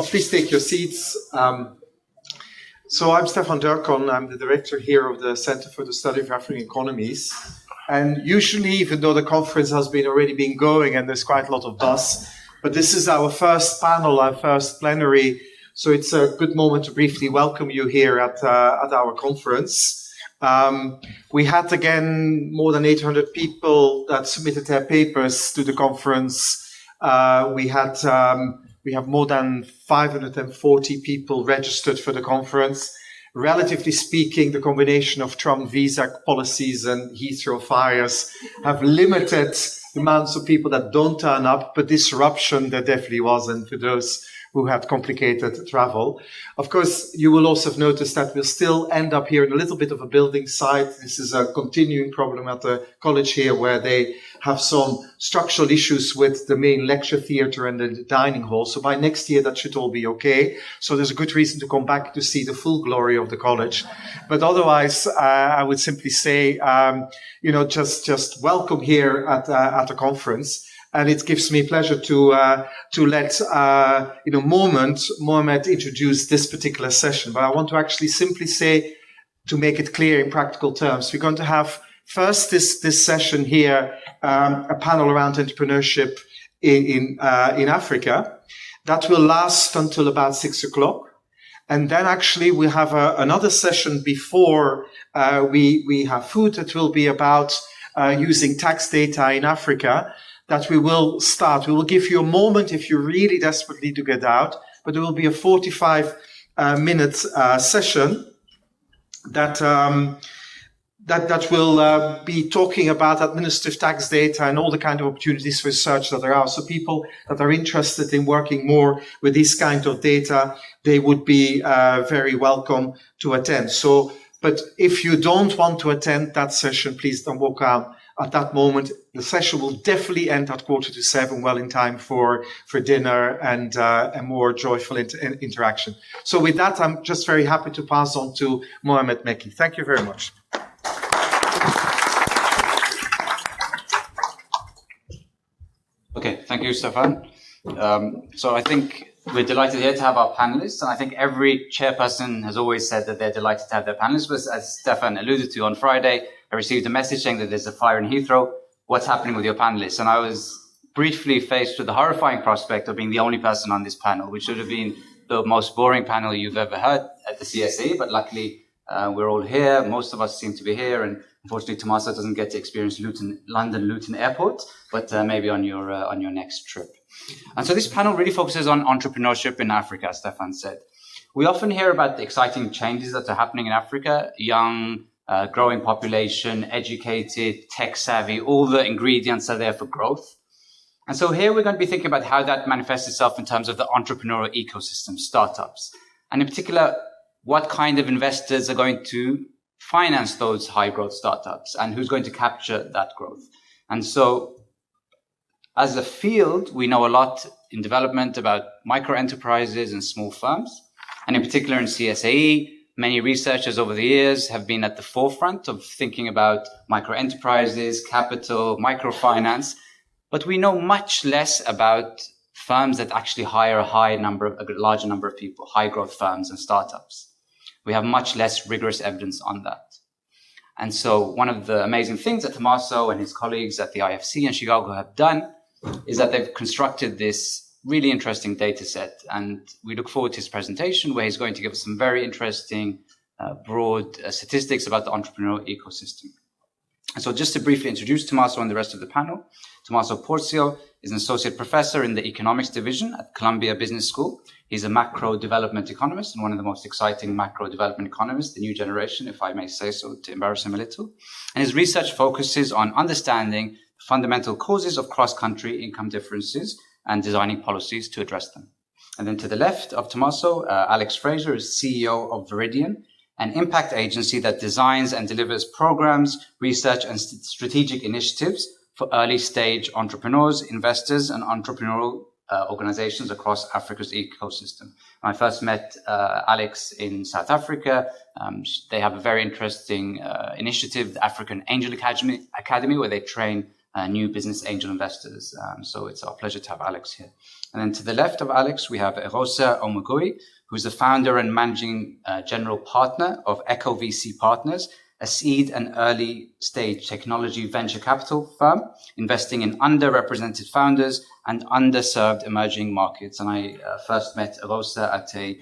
Please take your seats. So I'm Stefan Durkon. I'm the director here of the Center for the Study of African Economies. And usually, even though the conference has already been going and there's quite a lot of buzz, but this is our first panel, our first plenary. So it's a good moment to briefly welcome you here at our conference. We had, again, more than 800 people that submitted their papers to the conference. We have more than 540 people registered for the conference. Relatively speaking, the combination of Trump visa policies and Heathrow fires have limited the amounts of people that don't turn up, but disruption there definitely wasn't for those who had complicated travel. Of course, you will also have noticed that we'll still end up here in a little bit of a building site. This is a continuing problem at the college here where they have some structural issues with the main lecture theatre and the dining hall. So by next year, that should all be okay. So there's a good reason to come back to see the full glory of the college. But otherwise, I would simply say, just welcome here at the conference. And it gives me pleasure to let Mohamed introduce this particular session. But I want to actually simply say, to make it clear in practical terms, we're going to have first this session here, a panel around entrepreneurship in Africa. That will last until about 6 o'clock. And then actually we have another session before we have food that will be about using tax data in Africa. That we will start. We will give you a moment if you really desperately need to get out, but there will be a 45-minute session that will be talking about administrative tax data and all the kind of opportunities for research that there are. So people that are interested in working more with this kind of data, they would be very welcome to attend. So, but if you don't want to attend that session, please don't walk out at that moment. The session will definitely end at 6:45, well in time for dinner and a more joyful interaction. So with that, I'm just very happy to pass on to Mohamed Meki. Thank you very much. Okay, thank you, Stefan. So I think we're delighted here to have our panelists, and I think every chairperson has always said that they're delighted to have their panelists. But as Stefan alluded to on Friday, I received a message saying that there's a fire in Heathrow. What's happening with your panelists? And I was briefly faced with the horrifying prospect of being the only person on this panel, which would have been the most boring panel you've ever heard at the CSAE. But luckily, we're all here. Most of us seem to be here. And unfortunately, Tommaso doesn't get to experience London Luton Airport, but maybe on your next trip. And so this panel really focuses on entrepreneurship in Africa, as Stefan said. We often hear about the exciting changes that are happening in Africa, young, growing population, educated, tech savvy, all the ingredients are there for growth. And so here we're going to be thinking about how that manifests itself in terms of the entrepreneurial ecosystem, startups, and in particular, what kind of investors are going to finance those high growth startups and who's going to capture that growth. And so as a field, we know a lot in development about micro enterprises and small firms, and in particular in CSAE, many researchers over the years have been at the forefront of thinking about micro enterprises, capital, microfinance, but we know much less about firms that actually hire a larger number of people, high growth firms and startups. We have much less rigorous evidence on that. And so one of the amazing things that Tommaso and his colleagues at the IFC and Chicago have done is that they've constructed this really interesting data set, and we look forward to his presentation where he's going to give us some very interesting, broad statistics about the entrepreneurial ecosystem. And so just to briefly introduce Tommaso and the rest of the panel, Tommaso Porzio is an associate professor in the economics division at Columbia Business School. He's a macro development economist and one of the most exciting macro development economists, the new generation, if I may say so, to embarrass him a little. And his research focuses on understanding fundamental causes of cross-country income differences and designing policies to address them. And then to the left of Tommaso, Alex Fraser is CEO of Viridian, an impact agency that designs and delivers programs, research, and strategic initiatives for early stage entrepreneurs, investors, and entrepreneurial organizations across Africa's ecosystem. I first met Alex in South Africa. They have a very interesting initiative, the African Angel Academy, where they train new business angel investors. So it's our pleasure to have Alex here. And then to the left of Alex, we have Eghosa Omoigui, who's the founder and managing general partner of EchoVC Partners, a seed and early stage technology venture capital firm investing in underrepresented founders and underserved emerging markets. And I first met Eghosa at a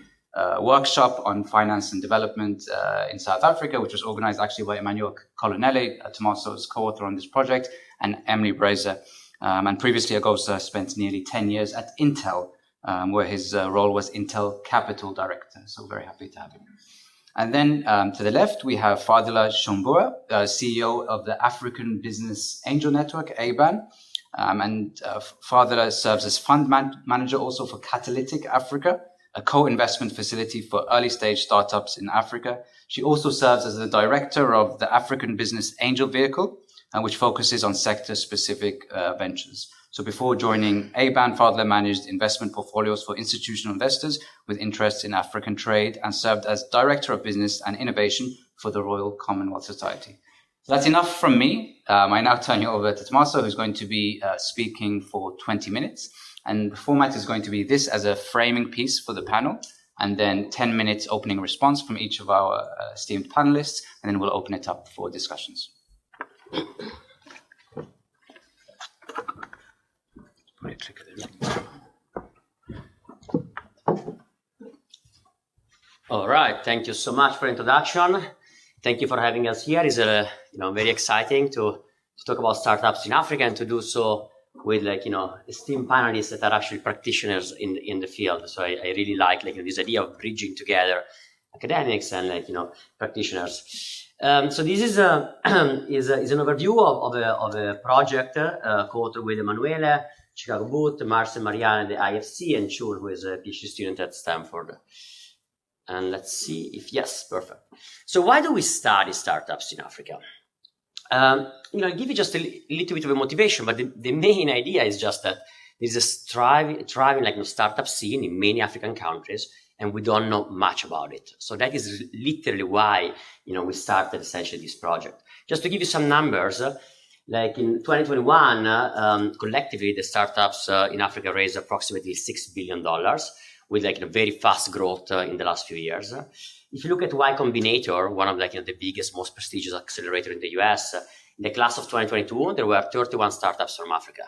workshop on finance and development in South Africa, which was organized actually by Emmanuel Colonelli, Tommaso's co-author on this project, and Emily Brazer. And previously, Eghosa spent nearly 10 years at Intel, where his role was Intel Capital Director. So very happy to have him. And then to the left, we have Fadilah, CEO of the African Business Angel Network, ABAN. Fadilah serves as fund manager also for Catalytic Africa, a co-investment facility for early stage startups in Africa. She also serves as the director of the African Business Angel Vehicle, which focuses on sector-specific ventures. So before joining ABAN, Fadilah managed investment portfolios for institutional investors with interests in African trade and served as Director of Business and Innovation for the Royal Commonwealth Society. So that's enough from me. I now turn you over to Tommaso, who's going to be speaking for 20 minutes. And the format is going to be this as a framing piece for the panel, and then 10 minutes opening response from each of our esteemed panelists, and then we'll open it up for discussions. All right, thank you so much for the introduction. Thank you for having us here. It's very exciting to talk about startups in Africa and to do so with esteemed panelists that are actually practitioners in the field. So I really like this idea of bridging together academics and practitioners. So this is an overview of a project co-authored with Emanuele, Chicago Boot, Marcel Marianne, the IFC, and Chun, who is a PhD student at Stanford. And let's see if, yes, perfect. So why do we study startups in Africa? I'll give you just a little bit of a motivation, but the main idea is just that there's a thriving startup scene in many African countries, and we don't know much about it. So that is literally why, we started essentially this project. Just to give you some numbers, like in 2021, collectively, the startups in Africa raised approximately $6 billion with very fast growth in the last few years. If you look at Y Combinator, one of the biggest, most prestigious accelerator in the US, in the class of 2022, there were 31 startups from Africa.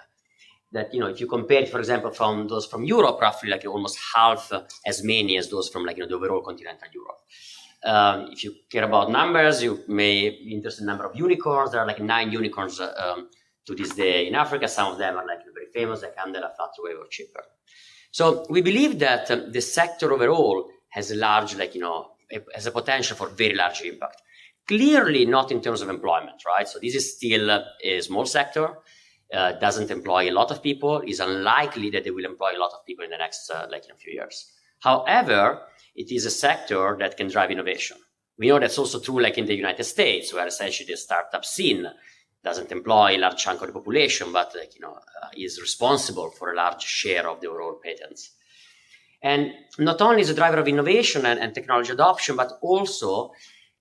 That, if you compare it, for example, from those from Europe, roughly almost half as many as those from the overall continental Europe. If you care about numbers, you may be interested in the number of unicorns. There are 9 unicorns to this day in Africa. Some of them are very famous, like Andela, Flutterwave, or Chipper. So we believe that the sector overall has a large, has a potential for very large impact. Clearly not in terms of employment, right? So this is still a small sector, doesn't employ a lot of people, is unlikely that they will employ a lot of people in the next few years. However, it is a sector that can drive innovation. We know that's also true in the United States, where essentially the startup scene doesn't employ a large chunk of the population, but is responsible for a large share of the overall patents. And not only is a driver of innovation and technology adoption, but also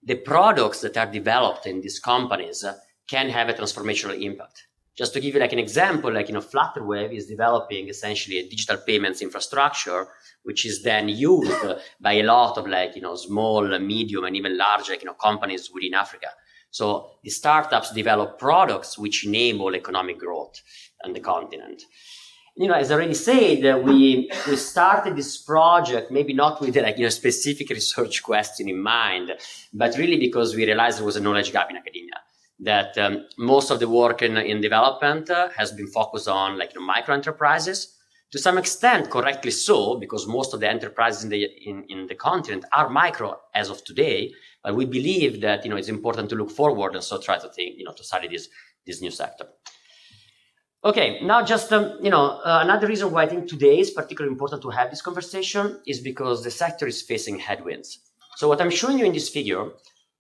the products that are developed in these companies can have a transformational impact. Just to give you an example, Flutterwave is developing essentially a digital payments infrastructure, which is then used by a lot of small, medium, and even large companies within Africa. So the startups develop products which enable economic growth on the continent. As I already said, we started this project maybe not with a specific research question in mind, but really because we realized there was a knowledge gap in academia. That most of the work in development has been focused on micro enterprises, to some extent correctly so, because most of the enterprises in the continent are micro as of today. But we believe that it's important to look forward and so try to think to study this new sector. Okay, now just another reason why I think today is particularly important to have this conversation is because the sector is facing headwinds. So what I'm showing you in this figure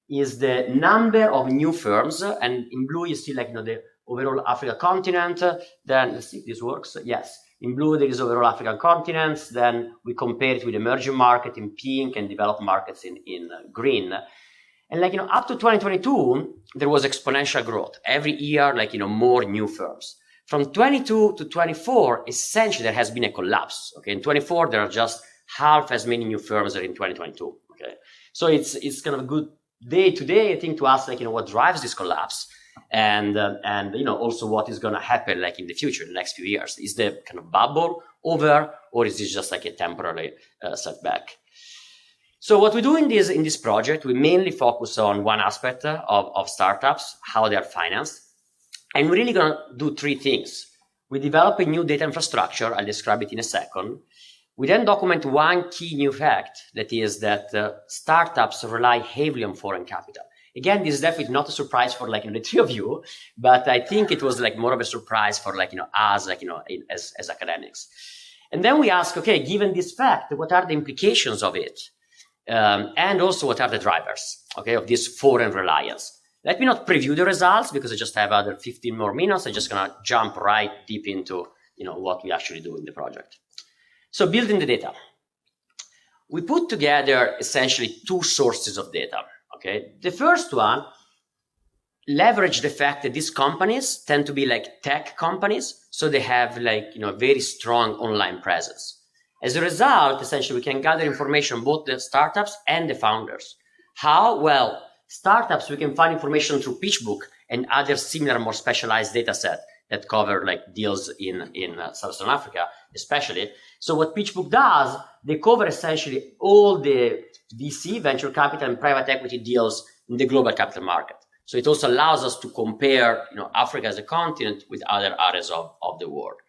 is the number of new firms, and in blue you see the overall Africa continent. Then let's see if this works. Yes, in blue there is overall African continents. Then we compare it with emerging market in pink and developed markets in green. And up to 2022 there was exponential growth every year. More new firms. From 22 to 24, essentially there has been a collapse. Okay, in 24 there are just half as many new firms as in 2022. Okay, so it's kind of a good day today, I think, to ask what drives this collapse, and also what is going to happen in the future, in the next few years. Is the kind of bubble over, or is this just a temporary setback? So what we do in this project, we mainly focus on one aspect of startups, how they are financed. And we're really going to do three things. We develop a new data infrastructure. I'll describe it in a second. We then document one key new fact, that is that startups rely heavily on foreign capital. Again, this is definitely not a surprise for the three of you, but I think it was more of a surprise for us, as academics. And then we ask, okay, given this fact, what are the implications of it? And also what are the drivers, okay, of this foreign reliance? Let me not preview the results because I just have other 15 more minutes. I'm just going to jump right deep into what we actually do in the project. So building the data. We put together essentially two sources of data. Okay, the first one leverage the fact that these companies tend to be tech companies, so they have very strong online presence. As a result, essentially, we can gather information on both the startups and the founders. How? Well, startups, we can find information through PitchBook and other similar, more specialized data set that cover deals in Southern Africa, especially. So what PitchBook does, they cover essentially all the VC, venture capital, and private equity deals in the global capital market. So it also allows us to compare, Africa as a continent with other areas of the world.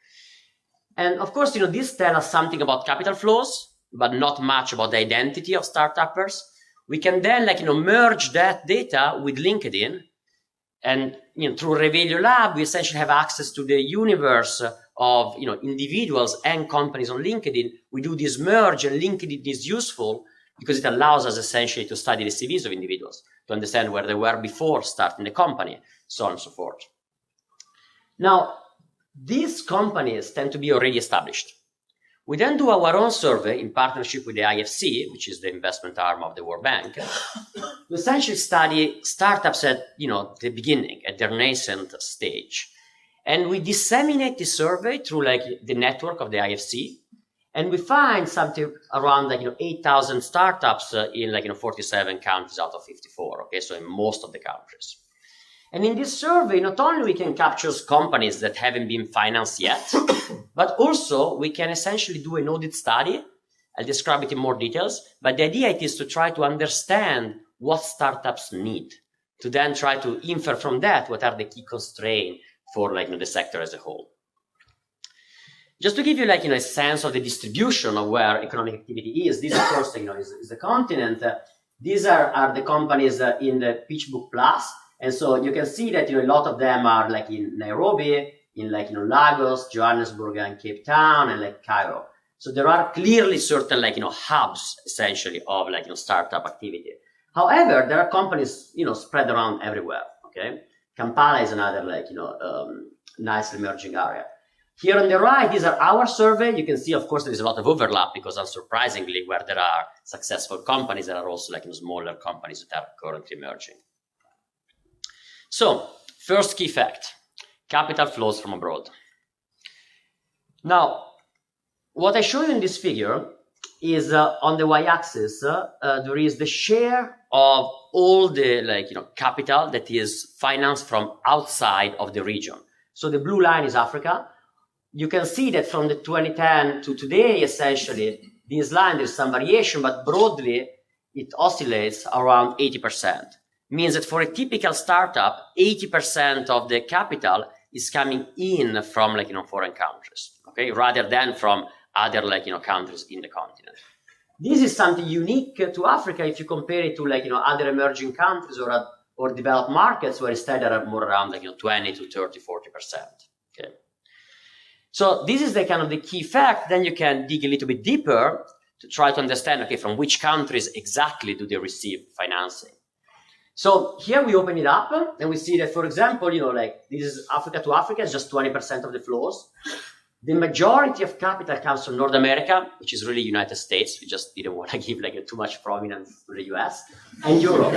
And of course, this tells us something about capital flows, but not much about the identity of startuppers. We can then merge that data with LinkedIn, and through Revelio Lab, we essentially have access to the universe of individuals and companies on LinkedIn. We do this merge, and LinkedIn is useful because it allows us essentially to study the CVs of individuals, to understand where they were before starting the company, so on and so forth. Now, these companies tend to be already established. We then do our own survey in partnership with the IFC, which is the investment arm of the World Bank, to essentially study startups at the beginning, at their nascent stage. And we disseminate the survey through the network of the IFC, and we find something around 8,000 startups in 47 countries out of 54. Okay, so in most of the countries. And in this survey, not only we can capture companies that haven't been financed yet, but also we can essentially do an audit study. I'll describe it in more details, but the idea is to try to understand what startups need, to then try to infer from that what are the key constraints for the sector as a whole. Just to give you a sense of the distribution of where economic activity is, this of course is the continent. These are the companies in the PitchBook Plus. And so you can see that a lot of them are in Nairobi, in Lagos, Johannesburg, and Cape Town, and Cairo. So there are clearly certain hubs essentially of startup activity. However, there are companies spread around everywhere. Okay, Kampala is another nice emerging area. Here on the right, these are our survey. You can see, of course, there is a lot of overlap because, unsurprisingly, where there are successful companies, there are also smaller companies that are currently emerging. So, first key fact, capital flows from abroad. Now, what I show you in this figure is on the y-axis, there is the share of all the capital that is financed from outside of the region. So the blue line is Africa. You can see that from the 2010 to today, essentially, this line, there's some variation, but broadly, it oscillates around 80%. Means that for a typical startup, 80% of the capital is coming in from foreign countries, okay, rather than from other countries in the continent. This is something unique to Africa if you compare it to other emerging countries or developed markets where instead are more around 20 to 30, 40%. Okay. So this is the key fact. Then you can dig a little bit deeper to try to understand, okay, from which countries exactly do they receive financing. So here we open it up and we see that, for example, this is Africa to Africa, it's just 20% of the flows. The majority of capital comes from North America, which is really United States. We just didn't want to give too much prominence to the US, and Europe.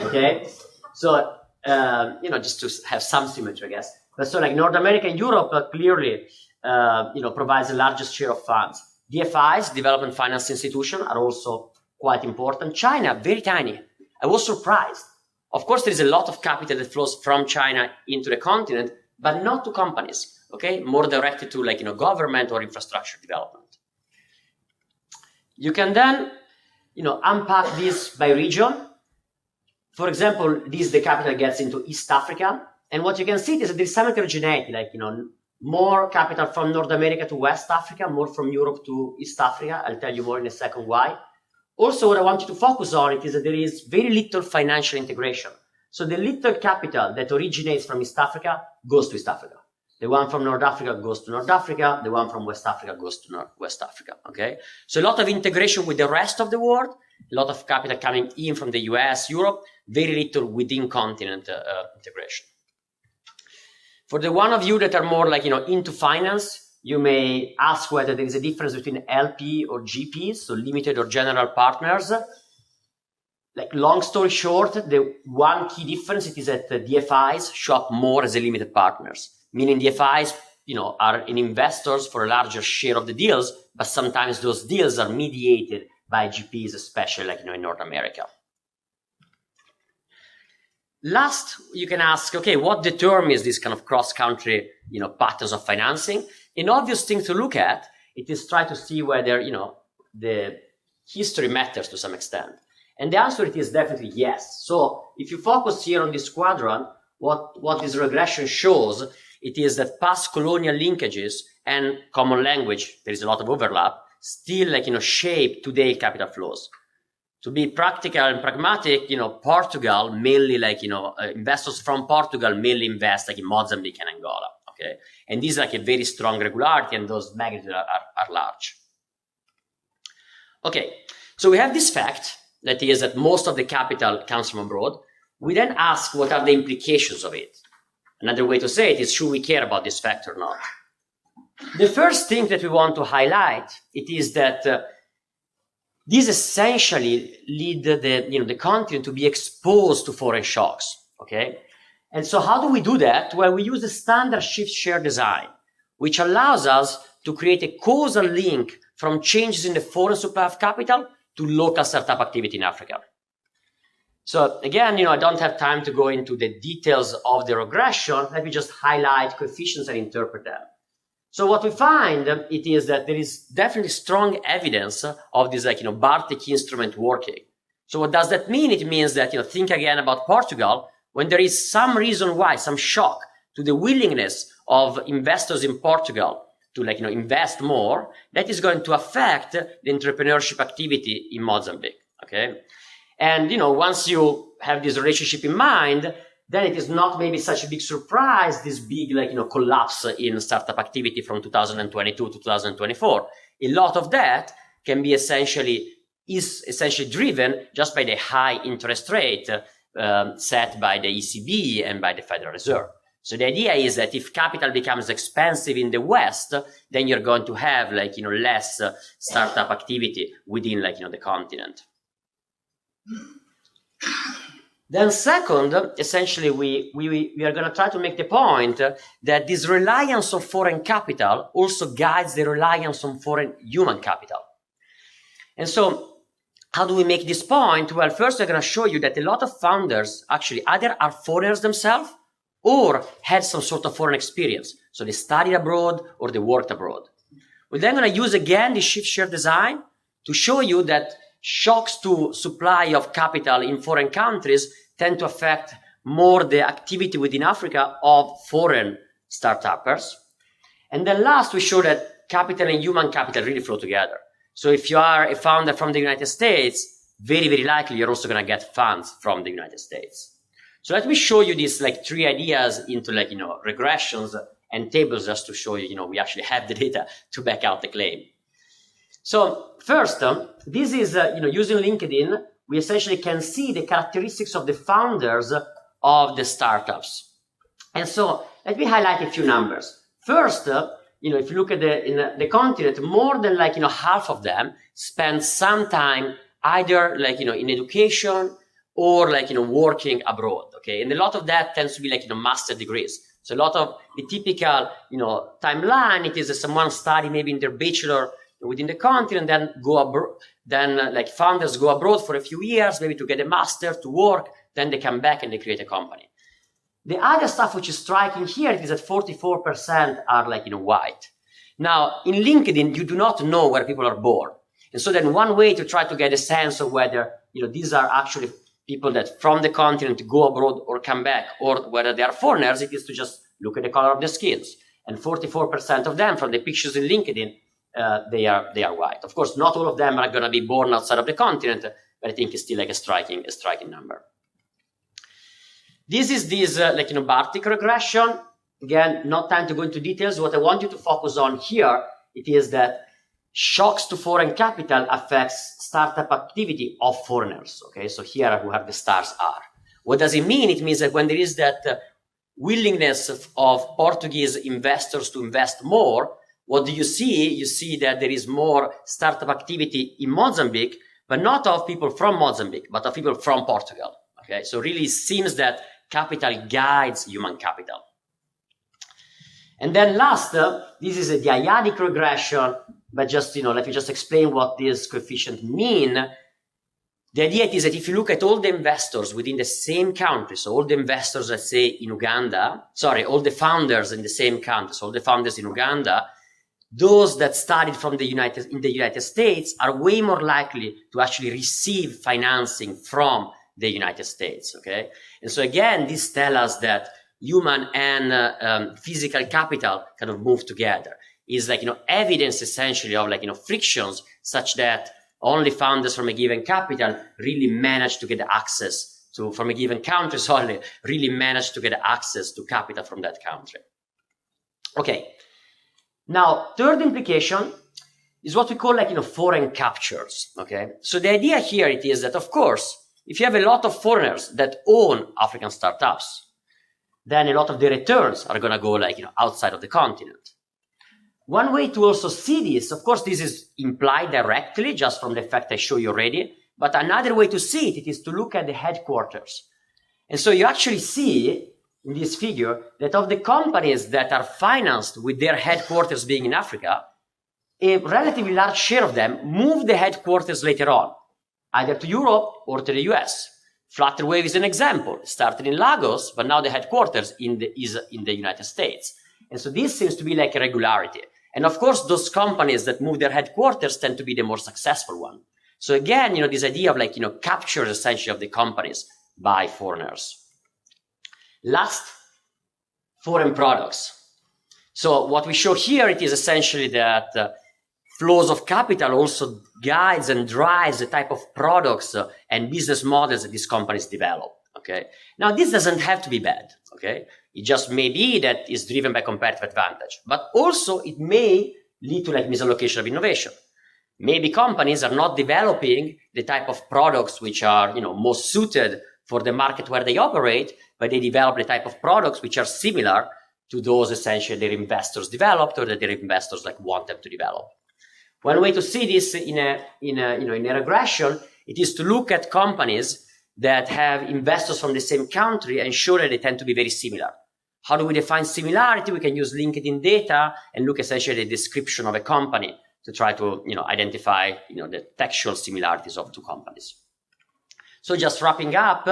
Okay, so just to have some symmetry, I guess. But so like North America and Europe clearly, provides the largest share of funds. DFIs, development finance institutions, are also quite important. China, very tiny. I was surprised. Of course, there is a lot of capital that flows from China into the continent, but not to companies, okay? More directed to government or infrastructure development. You can then, unpack this by region. For example, the capital gets into East Africa. And what you can see is that there's some heterogeneity, more capital from North America to West Africa, more from Europe to East Africa. I'll tell you more in a second why. Also, what I want you to focus on is that there is very little financial integration. So the little capital that originates from East Africa goes to East Africa. The one from North Africa goes to North Africa. The one from West Africa goes to West Africa, okay? So a lot of integration with the rest of the world, a lot of capital coming in from the US, Europe, very little within continent integration. For the one of you that are more into finance, you may ask whether there is a difference between LP or GPs, so limited or general partners. Long story short, the one key difference is that the DFIs show up more as a limited partners, meaning DFIs, are in investors for a larger share of the deals, but sometimes those deals are mediated by GPs, especially in North America. Last, you can ask, okay, what determines this kind of cross-country, patterns of financing? An obvious thing to look at, it is try to see whether, the history matters to some extent. And the answer it is definitely yes. So if you focus here on this quadrant, what this regression shows, it is that past colonial linkages and common language, there is a lot of overlap, still shape today capital flows. To be practical and pragmatic, Portugal mainly investors from Portugal mainly invest in Mozambique and Angola, okay? And this is a very strong regularity and those magnitudes are large. Okay, so we have this fact that is that most of the capital comes from abroad. We then ask what are the implications of it. Another way to say it is, should we care about this fact or not? The first thing that we want to highlight, it is that these essentially lead the continent to be exposed to foreign shocks, okay? And so how do we do that? Well, we use the standard shift-share design, which allows us to create a causal link from changes in the foreign supply of capital to local startup activity in Africa. So again, I don't have time to go into the details of the regression. Let me just highlight coefficients and interpret them. So what we find, it is that there is definitely strong evidence of this Bartek instrument working. So what does that mean? It means that, think again about Portugal, when there is some reason why, some shock to the willingness of investors in Portugal to invest more, that is going to affect the entrepreneurship activity in Mozambique, okay? And, once you have this relationship in mind, then it is not maybe such a big surprise, this big collapse in startup activity from 2022 to 2024. A lot of that is essentially driven just by the high interest rate set by the ECB and by the Federal Reserve. So the idea is that if capital becomes expensive in the West, then you're going to have less startup activity within the continent. Then second, essentially, we are going to try to make the point that this reliance on foreign capital also guides the reliance on foreign human capital. And so how do we make this point? Well, first, we're going to show you that a lot of founders actually either are foreigners themselves or had some sort of foreign experience. So they studied abroad or they worked abroad. We're then going to use again the shift-share design to show you that shocks to supply of capital in foreign countries tend to affect more the activity within Africa of foreign startuppers. And then last, we show that capital and human capital really flow together. So if you are a founder from the United States, very, very likely you're also going to get funds from the United States. So let me show you these three ideas into regressions and tables just to show you, we actually have the data to back out the claim. So first, this is, using LinkedIn, we essentially can see the characteristics of the founders of the startups. And so let me highlight a few numbers. First, if you look at the continent, more than half of them spend some time either in education or working abroad. Okay, and a lot of that tends to be master degrees. So a lot of the typical, timeline, it is that someone study maybe in their bachelor within the country and then go abroad. Then like founders go abroad for a few years, maybe to get a master, to work, then they come back and they create a company. The other stuff which is striking here is that 44% are like, white. Now, in LinkedIn, you do not know where people are born. And so then one way to try to get a sense of whether, these are actually people that from the continent go abroad or come back, or whether they are foreigners, it is to just look at the color of their skins. And 44% of them from the pictures in LinkedIn, they are white. Of course, not all of them are going to be born outside of the continent, but I think it's still like a striking number. This is Bartik regression. Again, not time to go into details. What I want you to focus on here, it is that shocks to foreign capital affects startup activity of foreigners. Okay, so here are where the stars are. What does it mean? It means that when there is that willingness of Portuguese investors to invest more, what do you see? You see that there is more startup activity in Mozambique, but not of people from Mozambique, but of people from Portugal. Okay, so really it seems that capital guides human capital. And then last, this is a dyadic regression, but just, let me just explain what this coefficient mean. The idea is that if you look at all the investors within the same country, so all the investors, let's say in Uganda, all the founders in the same country, so all the founders in Uganda, those that studied in the United States are way more likely to actually receive financing from the United States, okay? And so again, this tells us that human and physical capital kind of move together. Is like, evidence essentially of like, frictions such that only founders from a given capital really manage to get access to, from a given country, really manage to get access to capital from that country. Okay. Now, third implication is what we call like, foreign captures. Okay. So the idea here it is that, of course, if you have a lot of foreigners that own African startups, then a lot of the returns are going to go like, outside of the continent. One way to also see this, of course, this is implied directly just from the fact I show you already, but another way to see it is to look at the headquarters. And so you actually see in this figure that of the companies that are financed with their headquarters being in Africa, a relatively large share of them move the headquarters later on, either to Europe or to the US. Flutterwave is an example. It started in Lagos, but now the headquarters is in the United States. And so this seems to be like a regularity. And of course, those companies that move their headquarters tend to be the more successful one. So again, this idea of like, capture essentially of the companies by foreigners. Last, foreign products. So what we show here, it is essentially that flows of capital also guides and drives the type of products and business models that these companies develop. Okay. Now, this doesn't have to be bad. Okay. It just may be that it's driven by competitive advantage, but also it may lead to like misallocation of innovation. Maybe companies are not developing the type of products which are, most suited for the market where they operate, but they develop the type of products which are similar to those essentially their investors developed or that their investors like want them to develop. One way to see this in a regression, it is to look at companies that have investors from the same country and show that they tend to be very similar. How do we define similarity? We can use LinkedIn data and look essentially at the description of a company to try to, identify, the textual similarities of two companies. So just wrapping up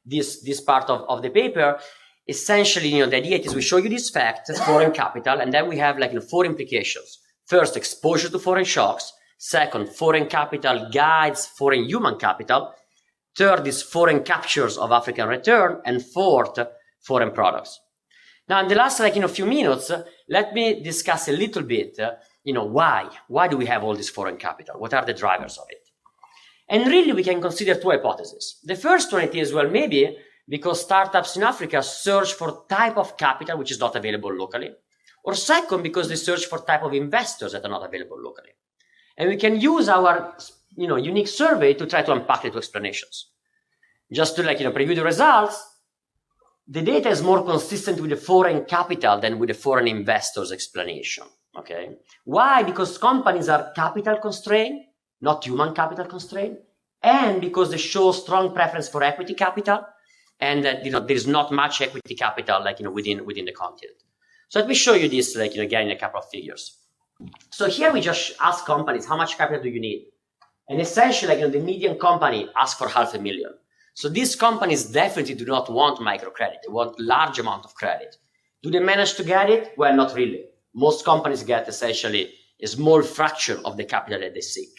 this part of the paper, essentially, the idea is we show you this fact, foreign capital, and then we have like 4 implications. First, exposure to foreign shocks. Second, foreign capital guides foreign human capital. Third is foreign captures of African return. And fourth, foreign products. Now, in the last few minutes, let me discuss a little bit, why? Why do we have all this foreign capital? What are the drivers of it? And really, we can consider 2 hypotheses. The first one, it is, well, maybe because startups in Africa search for type of capital which is not available locally. Or second, because they search for type of investors that are not available locally. And we can use our, unique survey to try to unpack the 2 explanations. Just to preview the results, the data is more consistent with the foreign capital than with the foreign investors explanation. Okay. Why? Because companies are capital constrained, not human capital constrained, and because they show strong preference for equity capital, and that there is not much equity capital within the continent. So let me show you this again in a couple of figures. So here we just ask companies, how much capital do you need? And essentially, the median company asks for $500,000. So these companies definitely do not want microcredit. They want large amount of credit. Do they manage to get it? Well, not really. Most companies get essentially a small fraction of the capital that they seek.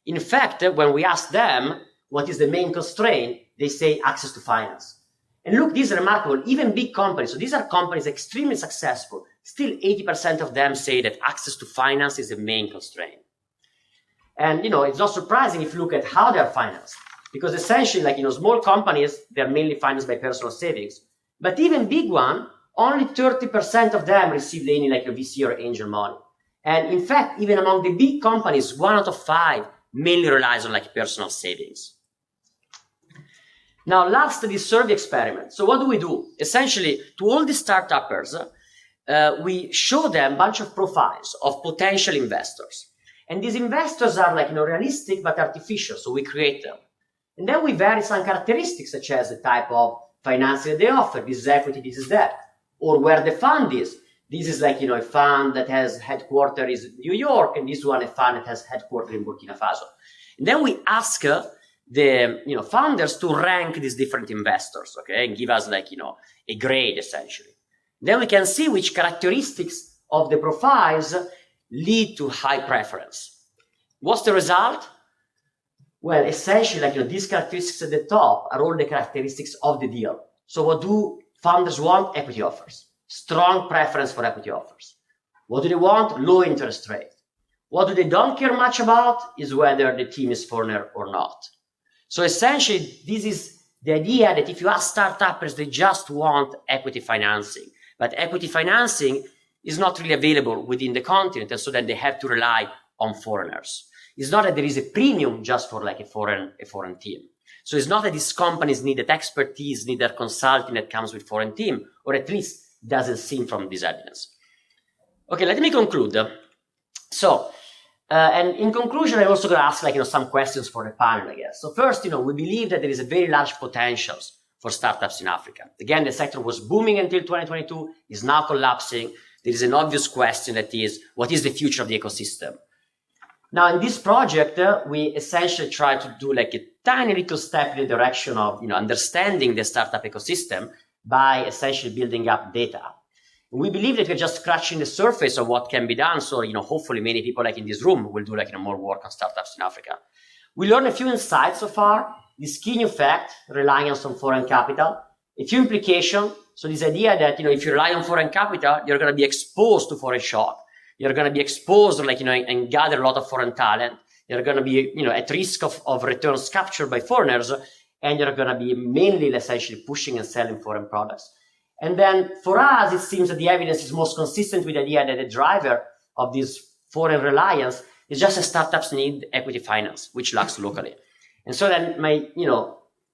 In fact, when we ask them what is the main constraint, they say access to finance. And look, this is remarkable. Even big companies, so these are companies extremely successful, still 80% of them say that access to finance is the main constraint. And it's not surprising if you look at how they are financed, because essentially, small companies, they're mainly financed by personal savings. But even big one, only 30% of them receive any VC or angel money. And in fact, even among the big companies, 1 out of 5 mainly relies on personal savings. Now, last, this survey experiment. So what do? Essentially, to all the startuppers, we show them a bunch of profiles of potential investors. And these investors are realistic but artificial, so we create them. And then we vary some characteristics, such as the type of financing they offer. This is equity, this is debt. Or where the fund is. This is a fund that has headquarters in New York, and this one a fund that has headquarters in Burkina Faso. And then we ask the founders to rank these different investors, okay, and give us a grade essentially. Then we can see which characteristics of the profiles lead to high preference. What's the result? Well, essentially, these characteristics at the top are all the characteristics of the deal. So what do founders want? Equity offers. Strong preference for equity offers. What do they want? Low interest rate. What do they don't care much about is whether the team is foreigner or not. So essentially, this is the idea that if you ask startuppers, they just want equity financing. But equity financing is not really available within the continent, and so then they have to rely on foreigners. It's not that there is a premium just for a foreign team. So it's not that these companies need that expertise, need that consulting that comes with foreign team, or at least doesn't seem from this evidence. Okay, let me conclude. So, and in conclusion, I'm also going to ask some questions for the panel, I guess. So first, we believe that there is a very large potential for startups in Africa. Again, the sector was booming until 2022, is now collapsing. There is an obvious question that is, what is the future of the ecosystem? Now, in this project, we essentially try to do a tiny little step in the direction of understanding the startup ecosystem by essentially building up data. We believe that we're just scratching the surface of what can be done. So, hopefully many people in this room will do more work on startups in Africa. We learned a few insights so far. This key new fact, relying on some foreign capital. A few implications. So this idea that, if you rely on foreign capital, you're going to be exposed to foreign shock. You're going to be exposed, and gather a lot of foreign talent. You're going to be, at risk of returns captured by foreigners. And you're going to be mainly essentially pushing and selling foreign products. And then for us, it seems that the evidence is most consistent with the idea that the driver of this foreign reliance is just that startups need equity finance, which lacks locally. And so then my,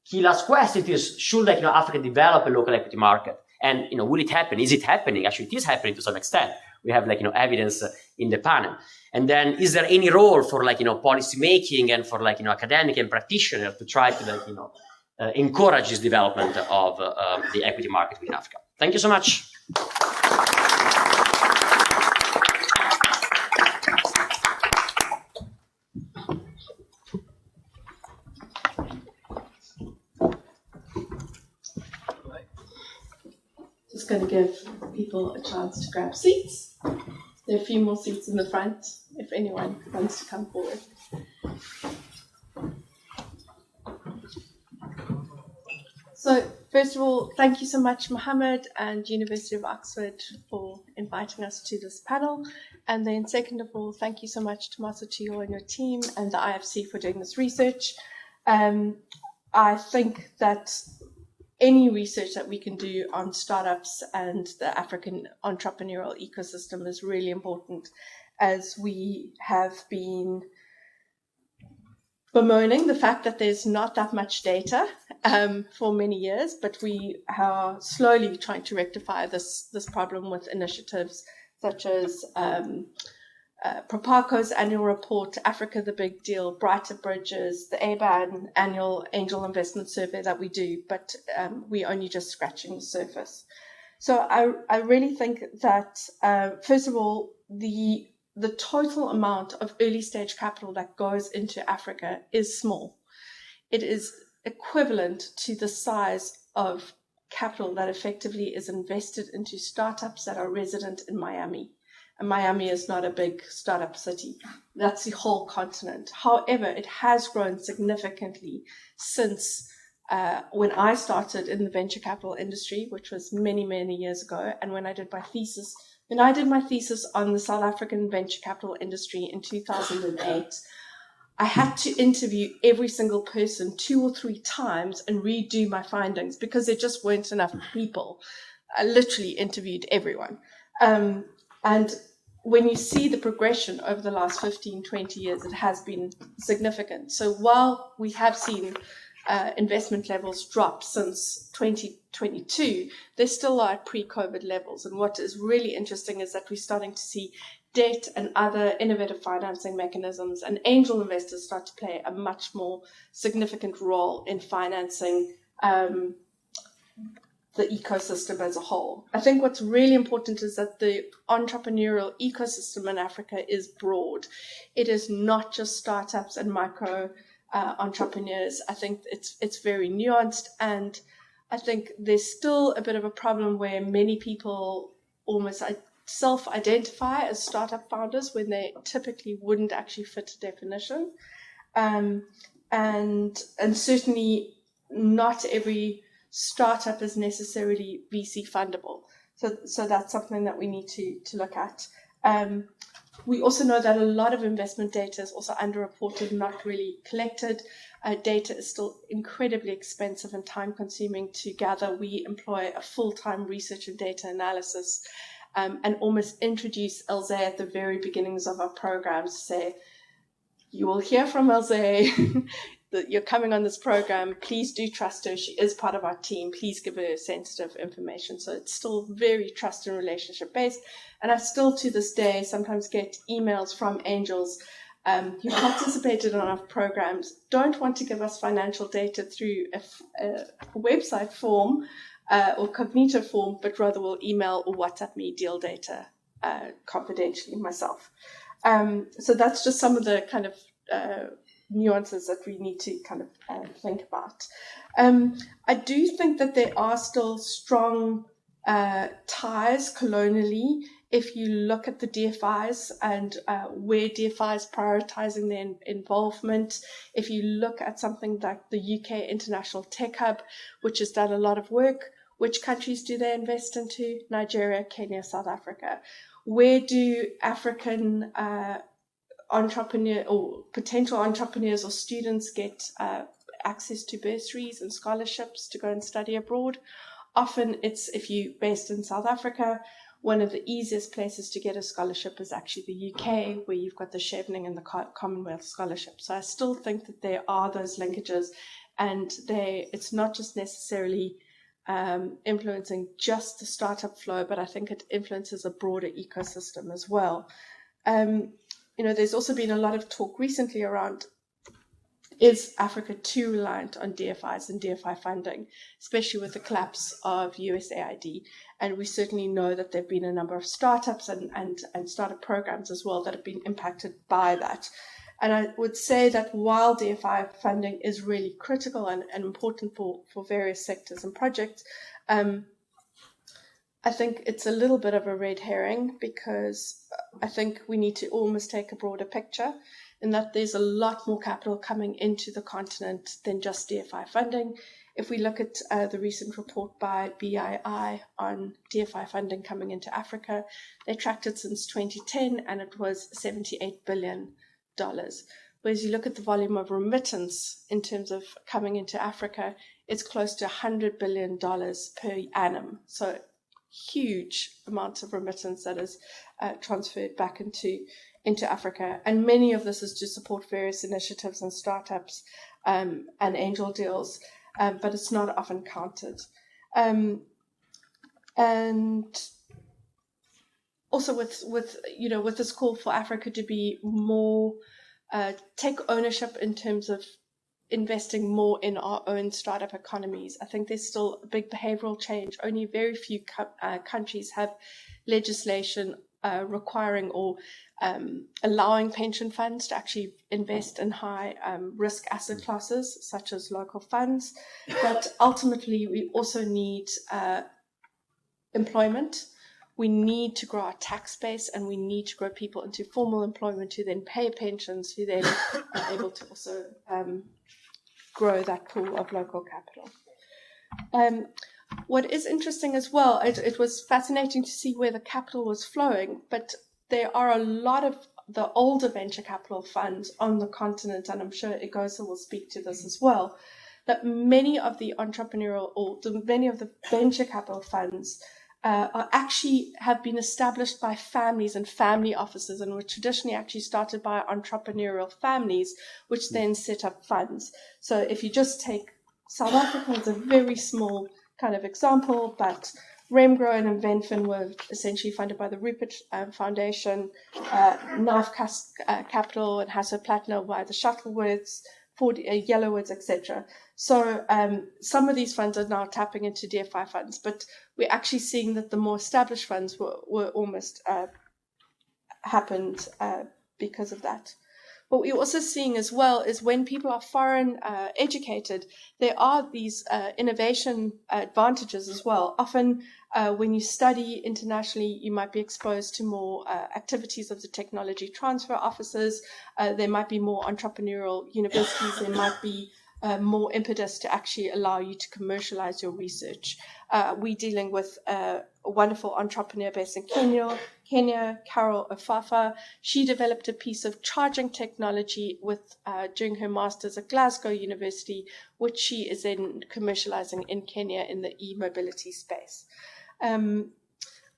key last question is, should Africa develop a local equity market? And, will it happen? Is it happening? Actually, it is happening to some extent. We have evidence in the panel. And then is there any role for policy making and for academic and practitioner to try to encourage this development of the equity market in Africa? Thank you so much. Just going to give people a chance to grab seats. There are a few more seats in the front if anyone wants to come forward. So first of all, thank you so much, Mohammed and University of Oxford, for inviting us to this panel. And then second of all, thank you so much, Tommaso, to you and your team and the IFC for doing this research. I think that any research that we can do on startups and the African entrepreneurial ecosystem is really important, as we have been bemoaning the fact that there's not that much data for many years, but we are slowly trying to rectify this problem with initiatives such as Proparco's annual report, Africa the Big Deal, Brighter Bridges, the ABAN annual angel investment survey that we do, but we're only just scratching the surface. So I really think that, first of all, the total amount of early stage capital that goes into Africa is small. It is equivalent to the size of capital that effectively is invested into startups that are resident in Miami. And Miami is not a big startup city. That's the whole continent. However, it has grown significantly since when I started in the venture capital industry, which was many, many years ago, and when I did my thesis. When I did my thesis on the South African venture capital industry in 2008, I had to interview every single person 2 or 3 times and redo my findings because there just weren't enough people. I literally interviewed everyone. And when you see the progression over the last 15, 20 years, it has been significant. So while we have seen investment levels drop since 2022, they still are at pre-COVID levels. And what is really interesting is that we're starting to see debt and other innovative financing mechanisms and angel investors start to play a much more significant role in financing the ecosystem as a whole. I think what's really important is that the entrepreneurial ecosystem in Africa is broad. It is not just startups and micro entrepreneurs. I think it's very nuanced, and I think there's still a bit of a problem where many people almost self-identify as startup founders when they typically wouldn't actually fit a definition. And certainly not every startup is necessarily VC fundable. So that's something that we need to look at. We also know that a lot of investment data is also underreported, not really collected. Data is still incredibly expensive and time-consuming to gather. We employ a full-time research and data analysis and almost introduce Elze at the very beginnings of our programs to say, you will hear from Elze that you're coming on this program. Please do trust her. She is part of our team. Please give her sensitive information. So it's still very trust and relationship based. And I still to this day sometimes get emails from angels who participated on our programs, don't want to give us financial data through a website form or cognito form, but rather will email or WhatsApp me deal data confidentially myself. So that's just some of the kind of nuances that we need to kind of think about. I do think that there are still strong ties colonially. If you look at the DFIs and where DFI is prioritizing their involvement, if you look at something like the UK International Tech Hub, which has done a lot of work, which countries do they invest into? Nigeria, Kenya, South Africa. Where do African entrepreneur or potential entrepreneurs or students get access to bursaries and scholarships to go and study abroad? Often it's, if you're based in South Africa, one of the easiest places to get a scholarship is actually the UK, where you've got the Chevening and the Commonwealth Scholarship. So I still think that there are those linkages, and it's not just necessarily influencing just the startup flow, but I think it influences a broader ecosystem as well. There's also been a lot of talk recently around, is Africa too reliant on DFIs and DFI funding, especially with the collapse of USAID? And we certainly know that there have been a number of startups and startup programs as well that have been impacted by that. And I would say that while DFI funding is really critical and important for various sectors and projects, I think it's a little bit of a red herring, because I think we need to almost take a broader picture, in that there's a lot more capital coming into the continent than just DFI funding. If we look at the recent report by BII on DFI funding coming into Africa, they tracked it since 2010 and it was $78 billion. Whereas you look at the volume of remittance in terms of coming into Africa, it's close to $100 billion per annum. So huge amounts of remittance that is transferred back into Africa. And many of this is to support various initiatives and startups and angel deals, but it's not often counted. And also with this call for Africa to be more take ownership in terms of investing more in our own startup economies. I think there's still a big behavioral change. Only very few countries have legislation requiring or allowing pension funds to actually invest in high risk asset classes, such as local funds. But ultimately, we also need employment. We need to grow our tax base, and we need to grow people into formal employment who then pay pensions, who then are able to also grow that pool of local capital. What is interesting as well, it was fascinating to see where the capital was flowing, but there are a lot of the older venture capital funds on the continent, and I'm sure Eghosa will speak to this as well, that many of the entrepreneurial or many of the venture capital funds are actually have been established by families and family offices, and were traditionally actually started by entrepreneurial families, which then set up funds. So if you just take South Africa as a very small kind of example, but Remgro and Invenfin were essentially funded by the Rupert Foundation, Knife Capital and Hasso Platinum by the Shuttleworths, Yellowwoods, etc. So some of these funds are now tapping into DFI funds, but we're actually seeing that the more established funds were almost happened because of that. What we're also seeing as well is when people are foreign educated, there are these innovation advantages as well. Often when you study internationally, you might be exposed to more activities of the technology transfer offices. There might be more entrepreneurial universities. There might be more impetus to actually allow you to commercialize your research. We're dealing with a wonderful entrepreneur based in Kenya, Carol Ofafa. She developed a piece of charging technology during her master's at Glasgow University, which she is then commercializing in Kenya in the e-mobility space.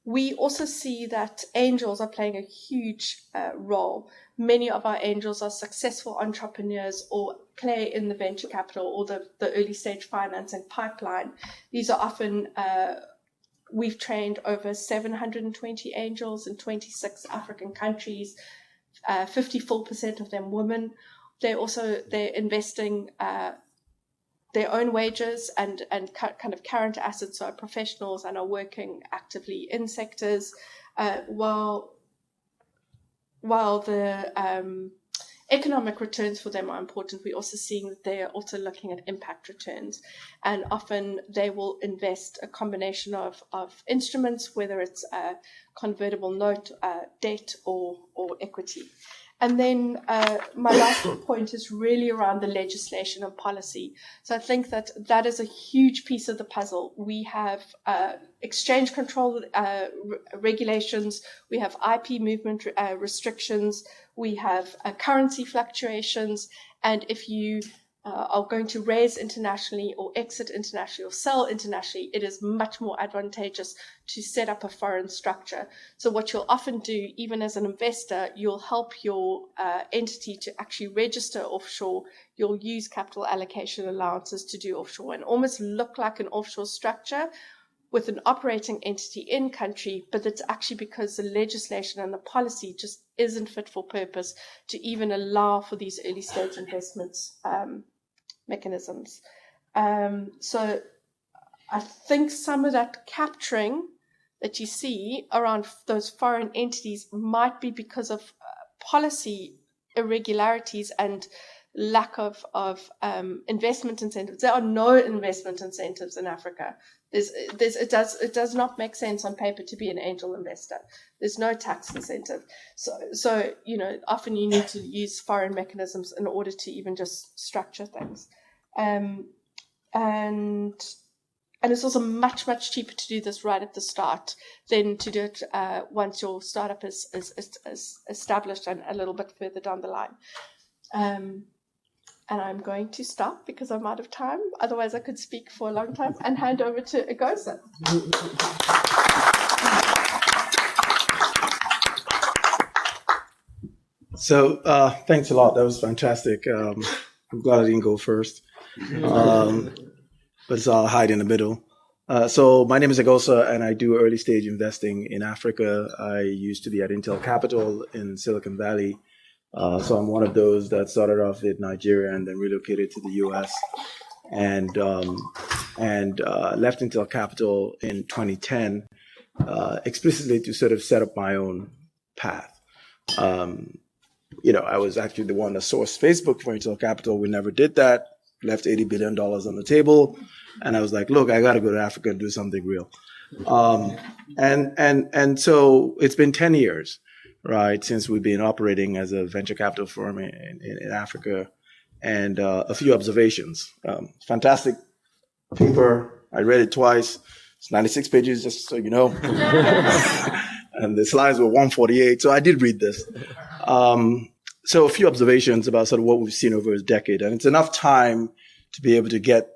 We also see that angels are playing a huge role. Many of our angels are successful entrepreneurs or play in the venture capital or the early stage financing pipeline. These are often, we've trained over 720 angels in 26 African countries, 54% of them women. They're investing their own wages and kind of current assets, so are professionals and are working actively in sectors, while the economic returns for them are important. We're also seeing that they are also looking at impact returns, and often they will invest a combination of instruments, whether it's a convertible note, debt, or equity. And then my last point is really around the legislation and policy. So I think that is a huge piece of the puzzle. We have exchange control regulations, we have IP movement restrictions, we have currency fluctuations, and if you are going to raise internationally or exit internationally or sell internationally, it is much more advantageous to set up a foreign structure. So what you'll often do, even as an investor, you'll help your entity to actually register offshore. You'll use capital allocation allowances to do offshore and almost look like an offshore structure with an operating entity in country, but it's actually because the legislation and the policy just isn't fit for purpose to even allow for these early stage investments mechanisms. So I think some of that capturing that you see around those foreign entities might be because of policy irregularities and lack of investment incentives. There are no investment incentives in Africa. It does not make sense on paper to be an angel investor. There's no tax incentive. So often you need to use foreign mechanisms in order to even just structure things. And it's also much, much cheaper to do this right at the start than to do it once your startup is established and a little bit further down the line. And I'm going to stop because I'm out of time. Otherwise, I could speak for a long time and hand over to Eghosa. So thanks a lot. That was fantastic. I'm glad I didn't go first. But I'll hide in the middle. So my name is Eghosa, and I do early stage investing in Africa. I used to be at Intel Capital in Silicon Valley. So I'm one of those that started off in Nigeria and then relocated to the US and left Intel Capital in 2010 explicitly to sort of set up my own path. I was actually the one that sourced Facebook for Intel Capital. We never did that. Left $80 billion on the table. And I was like, look, I got to go to Africa and do something real. And so it's been 10 years, right, since we've been operating as a venture capital firm in Africa. And a few observations. Fantastic paper. I read it twice. It's 96 pages, just so you know. And the slides were 148. So I did read this. So a few observations about sort of what we've seen over a decade. And it's enough time to be able to get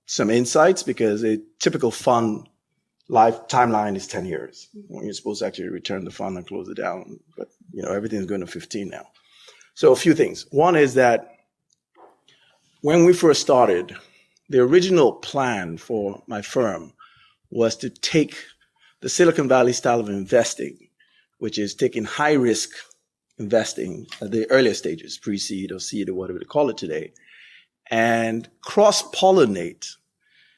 some insights because a typical fund life timeline is 10 years when you're supposed to actually return the fund and close it down. But, everything's going to 15 now. So a few things. One is that when we first started, the original plan for my firm was to take the Silicon Valley style of investing, which is taking high risk investing at the earlier stages, pre-seed or seed or whatever they call it today, and cross-pollinate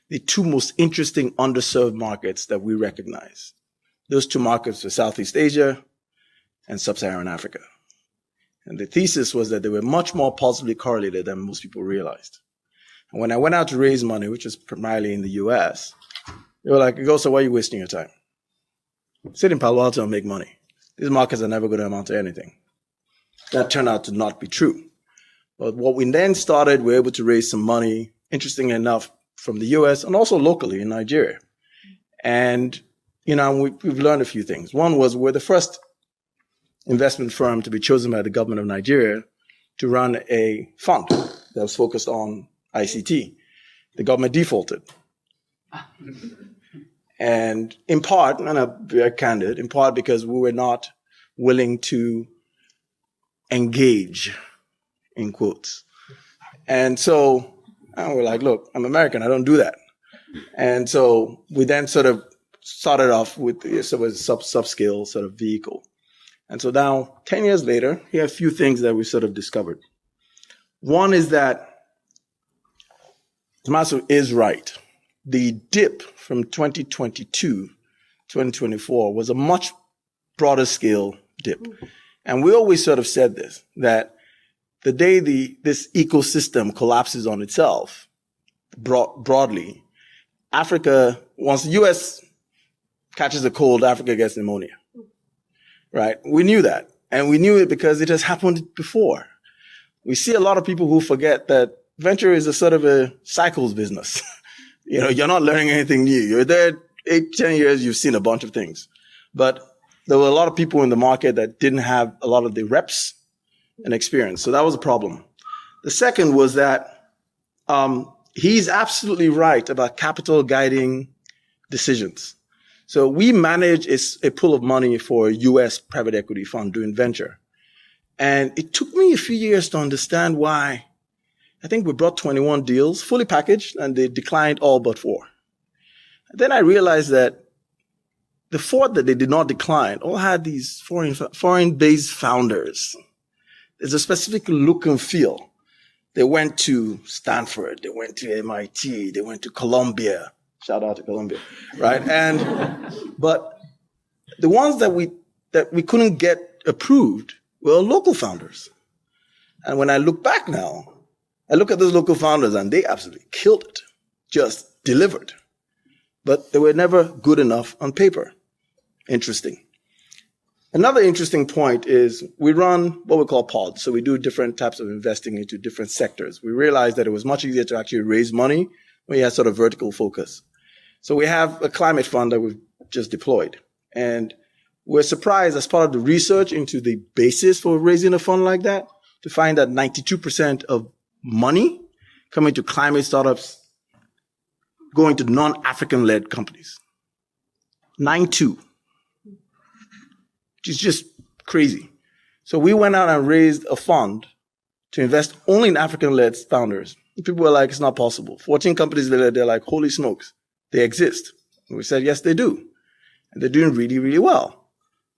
the two most interesting underserved markets that we recognize. Those two markets were Southeast Asia and Sub-Saharan Africa. And the thesis was that they were much more positively correlated than most people realized. And when I went out to raise money, which was primarily in the US, they were like, Eghosa, why are you wasting your time? Sit in Palo Alto and make money. These markets are never going to amount to anything. That turned out to not be true. But what we then started, we were able to raise some money, interestingly enough, from the US and also locally in Nigeria. And, we've learned a few things. One was we're the first investment firm to be chosen by the government of Nigeria to run a fund that was focused on ICT. The government defaulted. And in part, and I'm very candid, in part because we were not willing to engage, in quotes. And so we're like, look, I'm American, I don't do that. And so we then sort of started off with a subscale sort of vehicle. And so now, 10 years later, here are a few things that we sort of discovered. One is that Tommaso is right. The dip from 2022 to 2024 was a much broader scale dip. And we always sort of said this, that the day this ecosystem collapses on itself, broadly, Africa, once the US catches a cold, Africa gets pneumonia, right? We knew that. And we knew it because it has happened before. We see a lot of people who forget that venture is a sort of a cycles business. You're not learning anything new. You're there 8, 10 years, you've seen a bunch of things. But there were a lot of people in the market that didn't have a lot of the reps and experience. So that was a problem. The second was that he's absolutely right about capital guiding decisions. So we manage a pool of money for a US private equity fund doing venture. And it took me a few years to understand why. I think we brought 21 deals, fully packaged, and they declined all but 4. And then I realized that the 4 that they did not decline all had these foreign-based founders. There's a specific look and feel. They went to Stanford, they went to MIT, they went to Columbia. Shout out to Columbia, right? But the ones that we couldn't get approved were local founders. And when I look back now, I look at those local founders and they absolutely killed it, just delivered. But they were never good enough on paper. Interesting. Another interesting point is we run what we call pods. So we do different types of investing into different sectors. We realized that it was much easier to actually raise money when you had sort of vertical focus. So we have a climate fund that we've just deployed. And we're surprised as part of the research into the basis for raising a fund like that to find that 92% of money coming to climate startups going to non-African led companies. 9-2. Which is just crazy. So we went out and raised a fund to invest only in African-led founders. People were like, it's not possible. 14 companies later, they're like, holy smokes, they exist. And we said, yes, they do. And they're doing really, really well.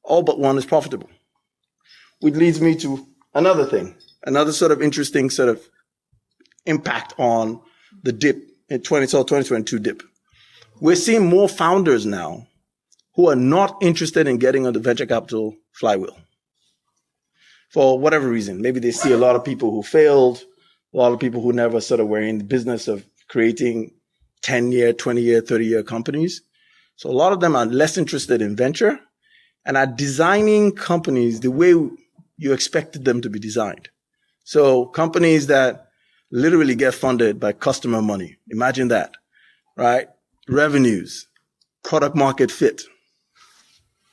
All but one is profitable. Which leads me to another thing, another sort of interesting sort of impact on the dip in 2022 dip. We're seeing more founders now who are not interested in getting on the venture capital flywheel. For whatever reason. Maybe they see a lot of people who failed, a lot of people who never sort of were in the business of creating 10-year, 20-year, 30-year companies. So a lot of them are less interested in venture and are designing companies the way you expected them to be designed. So companies that literally get funded by customer money. Imagine that, right? Revenues, product market fit.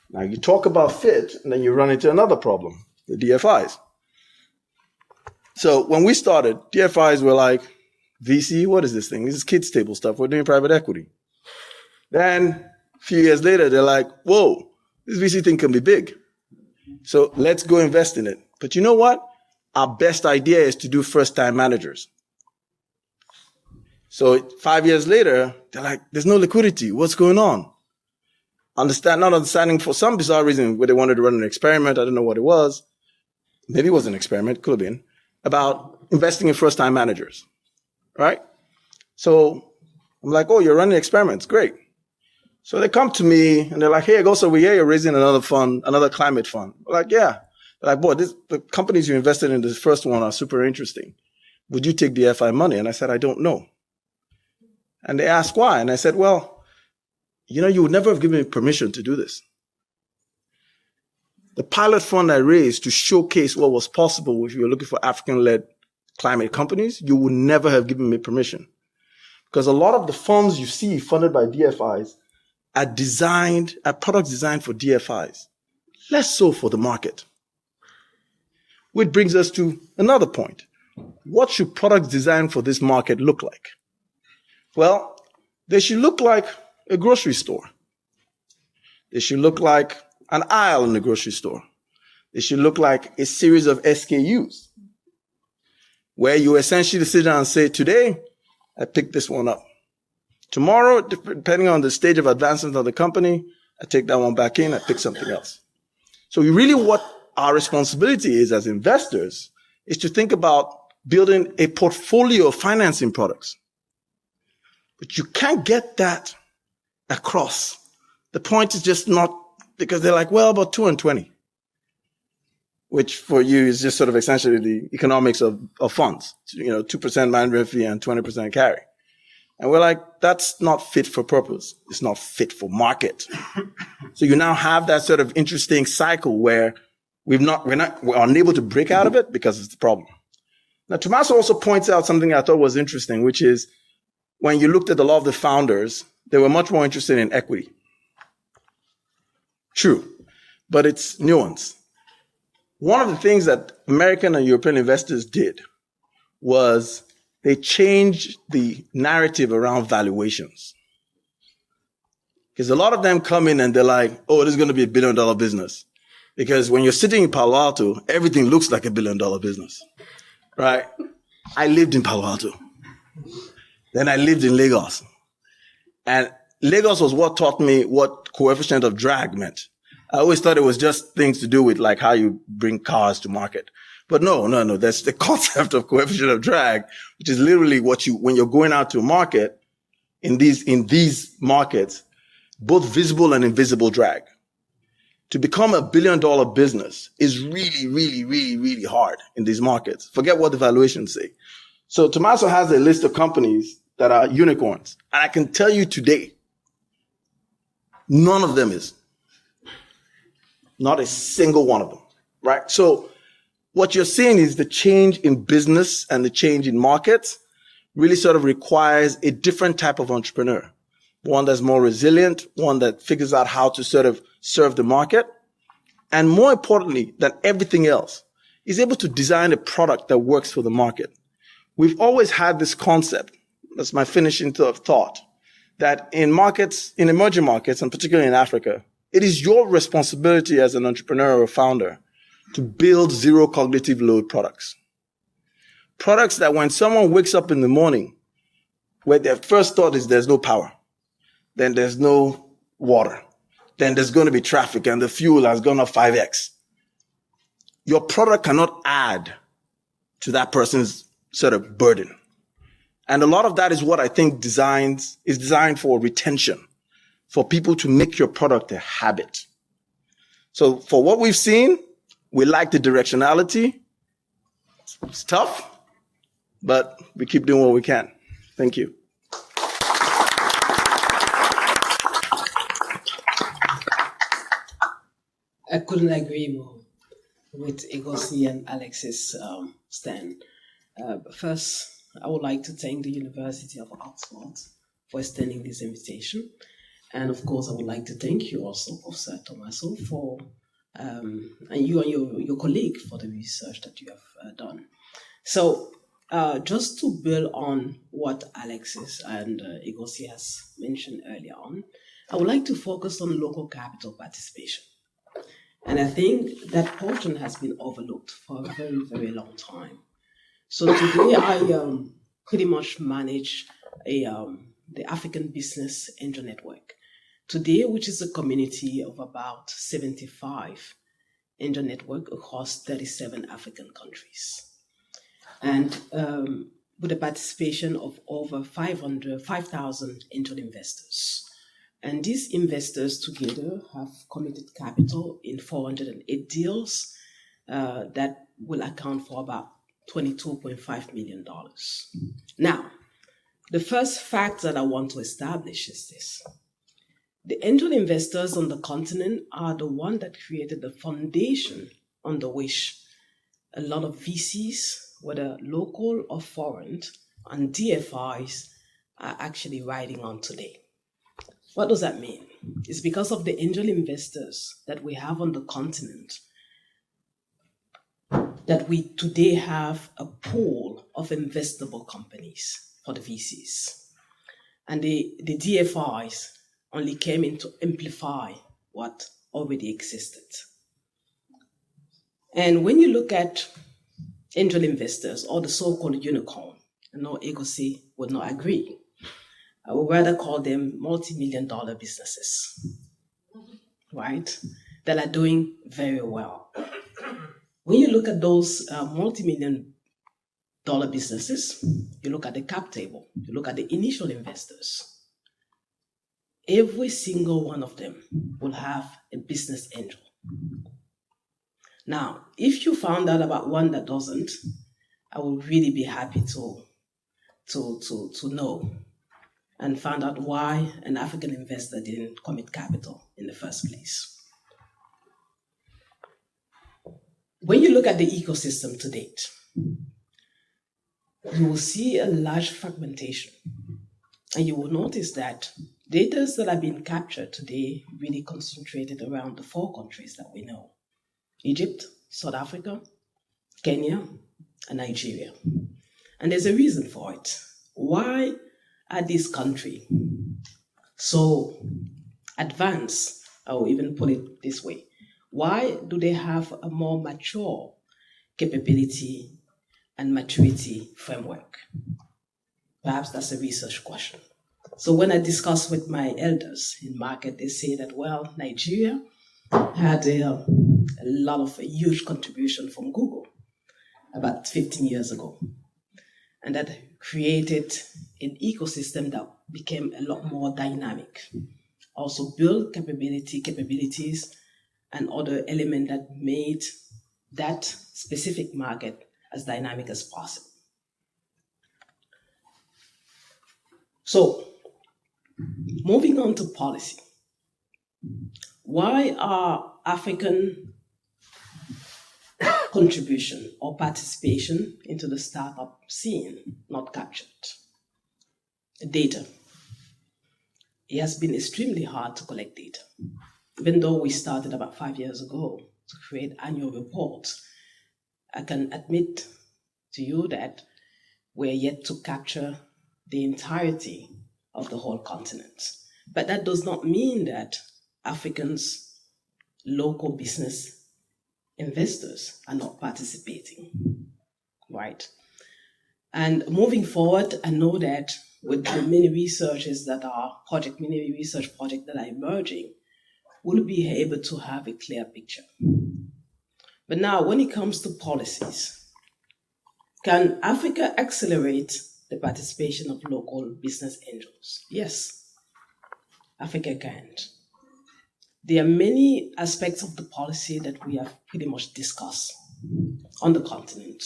Now you talk about fit and then you run into another problem, the DFIs. So when we started, DFIs were like, VC, what is this thing? This is kids table stuff. We're doing private equity. Then a few years later, they're like, whoa, this VC thing can be big. So let's go invest in it. But you know what? Our best idea is to do first-time managers. So 5 years later, they're like, there's no liquidity. What's going on? Not understanding for some bizarre reason where they wanted to run an experiment. I don't know what it was. Maybe it was an experiment, could have been, about investing in first-time managers, right? So I'm like, oh, you're running experiments. Great. So they come to me and they're like, hey, Eghosa, we hear you're raising another fund, another climate fund. I'm like, yeah. They're like, boy, the companies you invested in this first one are super interesting. Would you take the FI money? And I said, I don't know. And they asked why. And I said, well, you would never have given me permission to do this. The pilot fund I raised to showcase what was possible if you were looking for African-led climate companies, you would never have given me permission. Because a lot of the funds you see funded by DFIs are products designed for DFIs, less so for the market. Which brings us to another point. What should products designed for this market look like? Well, they should look like a grocery store. They should look like an aisle in the grocery store. They should look like a series of SKUs where you essentially sit down and say, today, I picked this one up. Tomorrow, depending on the stage of advancement of the company, I take that one back in, I pick something else. So really what our responsibility is as investors is to think about building a portfolio of financing products. But you can't get that across. The point is just not, because they're like, well, about 2 and 20, which for you is just sort of essentially the economics of funds, 2% management fee and 20% carry. And we're like, that's not fit for purpose. It's not fit for market. So you now have that sort of interesting cycle where we're unable to break out of it because it's the problem. Now, Tommaso also points out something I thought was interesting, which is when you looked at a lot of the founders, they were much more interested in equity. True, but it's nuanced. One of the things that American and European investors did was they changed the narrative around valuations. Because a lot of them come in and they're like, oh, this is going to be $1 billion business. Because when you're sitting in Palo Alto, everything looks like $1 billion business, right? I lived in Palo Alto. Then I lived in Lagos. And Lagos was what taught me what coefficient of drag meant. I always thought it was just things to do with like how you bring cars to market. But no. That's the concept of coefficient of drag, which is literally when you're going out to a market, in these markets, both visible and invisible drag. To become $1 billion business is really, really, really, really hard in these markets. Forget what the valuations say. So Tommaso has a list of companies that are unicorns. And I can tell you today, none of them is. Not a single one of them, right? So what you're seeing is the change in business and the change in markets really sort of requires a different type of entrepreneur. One that's more resilient, one that figures out how to sort of serve the market. And more importantly than everything else, is able to design a product that works for the market. We've always had this concept, that's my finishing thought, that in emerging markets, and particularly in Africa, it is your responsibility as an entrepreneur or founder to build zero cognitive load products. Products that when someone wakes up in the morning, where their first thought is there's no power. then there's no water. Then there's going to be traffic and the fuel has gone up 5x. Your product cannot add to that person's sort of burden. And a lot of that is what I think is designed for retention, for people to make your product a habit. So for what we've seen, we like the directionality. It's tough, but we keep doing what we can. Thank you. I couldn't agree more with Eghosa and Alex's stand. First, I would like to thank the University of Oxford for extending this invitation. And of course, I would like to thank you also, Professor Tommaso, for and you and your colleague for the research that you have done. So just to build on what Alexis and Eghosa has mentioned earlier on, I would like to focus on local capital participation. And I think that portion has been overlooked for a very, very long time. So today I pretty much manage the African Business Angel Network. Today, which is a community of about 75 angel network across 37 African countries. And with the participation of over 5,000 angel investors. And these investors together have committed capital in 408 deals that will account for about $22.5 million. Now, the first fact that I want to establish is this. The angel investors on the continent are the one that created the foundation under which a lot of VCs, whether local or foreign, and DFIs are actually riding on today. What does that mean? It's because of the angel investors that we have on the continent that we today have a pool of investable companies for the VCs. And the DFIs only came in to amplify what already existed. And when you look at angel investors or the so-called unicorn, I know Eghosa would not agree. I would rather call them multi-million-dollar businesses, right? That are doing very well. When you look at those multi-million-dollar businesses, you look at the cap table, you look at the initial investors, every single one of them will have a business angel. Now, if you found out about one that doesn't, I would really be happy to know and find out why an African investor didn't commit capital in the first place. When you look at the ecosystem to date, you will see a large fragmentation. And you will notice that data that are being captured today really concentrated around the 4 countries that we know: Egypt, South Africa, Kenya, and Nigeria. And there's a reason for it. Why are these countries so advanced? I will even put it this way. Why do they have a more mature capability and maturity framework? Perhaps that's a research question. So when I discuss with my elders in market, they say that, well, Nigeria had a lot of a huge contribution from Google about 15 years ago. And that created an ecosystem that became a lot more dynamic. Also built capabilities, and other elements that made that specific market as dynamic as possible. So, moving on to policy. Why are African contribution or participation into the startup scene not captured? Data. It has been extremely hard to collect data. Even though we started about 5 years ago to create annual reports, I can admit to you that we're yet to capture the entirety of the whole continent. But that does not mean that Africans, local business investors are not participating, right? And moving forward, I know that with the many research projects that are emerging, we'll be able to have a clear picture. But now, when it comes to policies, can Africa accelerate the participation of local business angels? Yes, Africa can. There are many aspects of the policy that we have pretty much discussed on the continent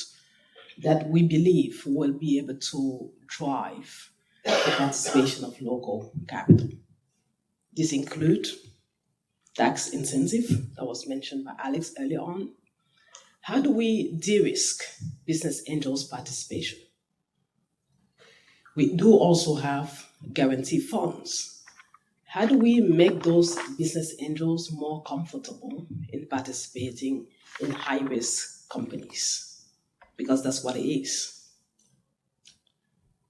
that we believe will be able to drive the participation of local capital. This includes tax incentive that was mentioned by Alex earlier on. How do we de-risk business angels' participation? We do also have guarantee funds. How do we make those business angels more comfortable in participating in high-risk companies? Because that's what it is.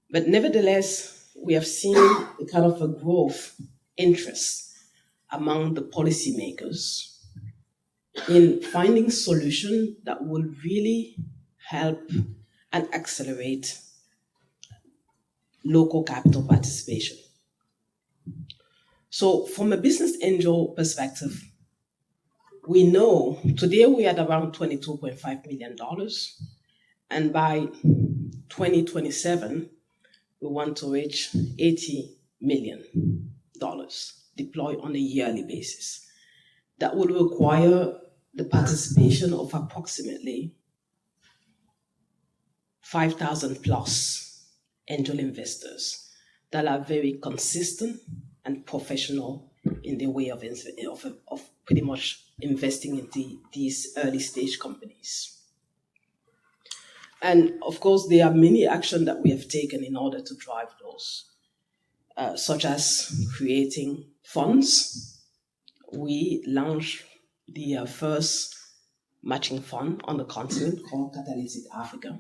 But nevertheless, we have seen a kind of a growth interest among the policymakers in finding solutions that will really help and accelerate local capital participation. So from a business angel perspective, we know today we are at around $22.5 million, and by 2027, we want to reach $80 million deployed on a yearly basis. That will require the participation of approximately 5,000 plus angel investors that are very consistent and professional in their way of pretty much investing in these early stage companies. And of course, there are many actions that we have taken in order to drive those, such as creating funds. We launched the first matching fund on the continent called Catalytic Africa.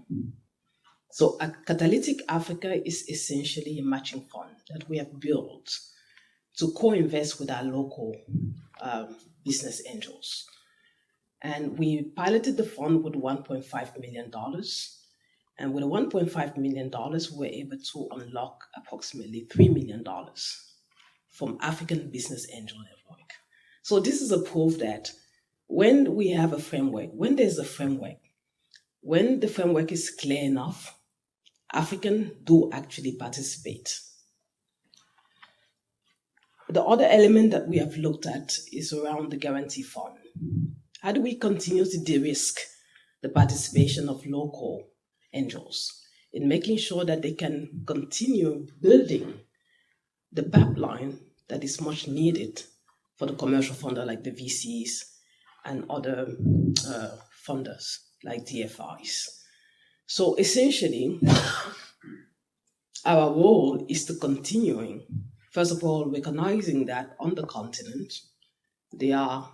So Catalytic Africa is essentially a matching fund that we have built to co-invest with our local business angels. And we piloted the fund with $1.5 million. And with the $1.5 million, we were able to unlock approximately $3 million from African Business Angel Network. So this is a proof that when we have a framework, when there's a framework, when the framework is clear enough, Africans do actually participate. The other element that we have looked at is around the guarantee fund. How do we continue to de-risk the participation of local angels in making sure that they can continue building the pipeline that is much needed for the commercial funder like the VCs and other funders like DFIs. So essentially, our role is to continuing, first of all, recognizing that on the continent, there are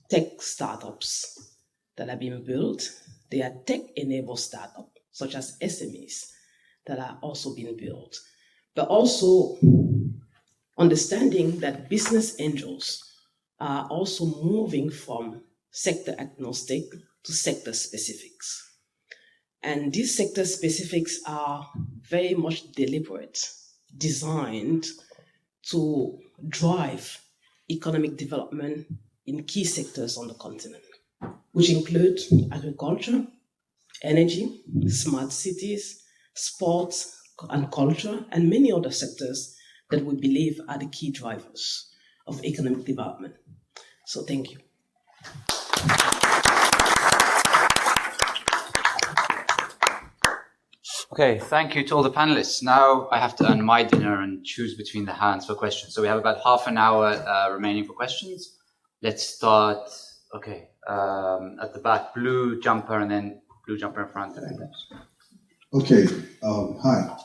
tech startups that are being built. There are tech-enabled startups, such as SMEs, that are also being built. But also understanding that business angels are also moving from sector agnostic to sector specifics. And these sector specifics are very much deliberate, designed to drive economic development in key sectors on the continent, which include agriculture, energy, smart cities, sports and culture, and many other sectors that we believe are the key drivers of economic development. So thank you. Okay, thank you to all the panelists. Now I have to earn my dinner and choose between the hands for questions. So we have about half an hour remaining for questions. Let's start, okay, at the back, blue jumper and then blue jumper in front. Okay, hi.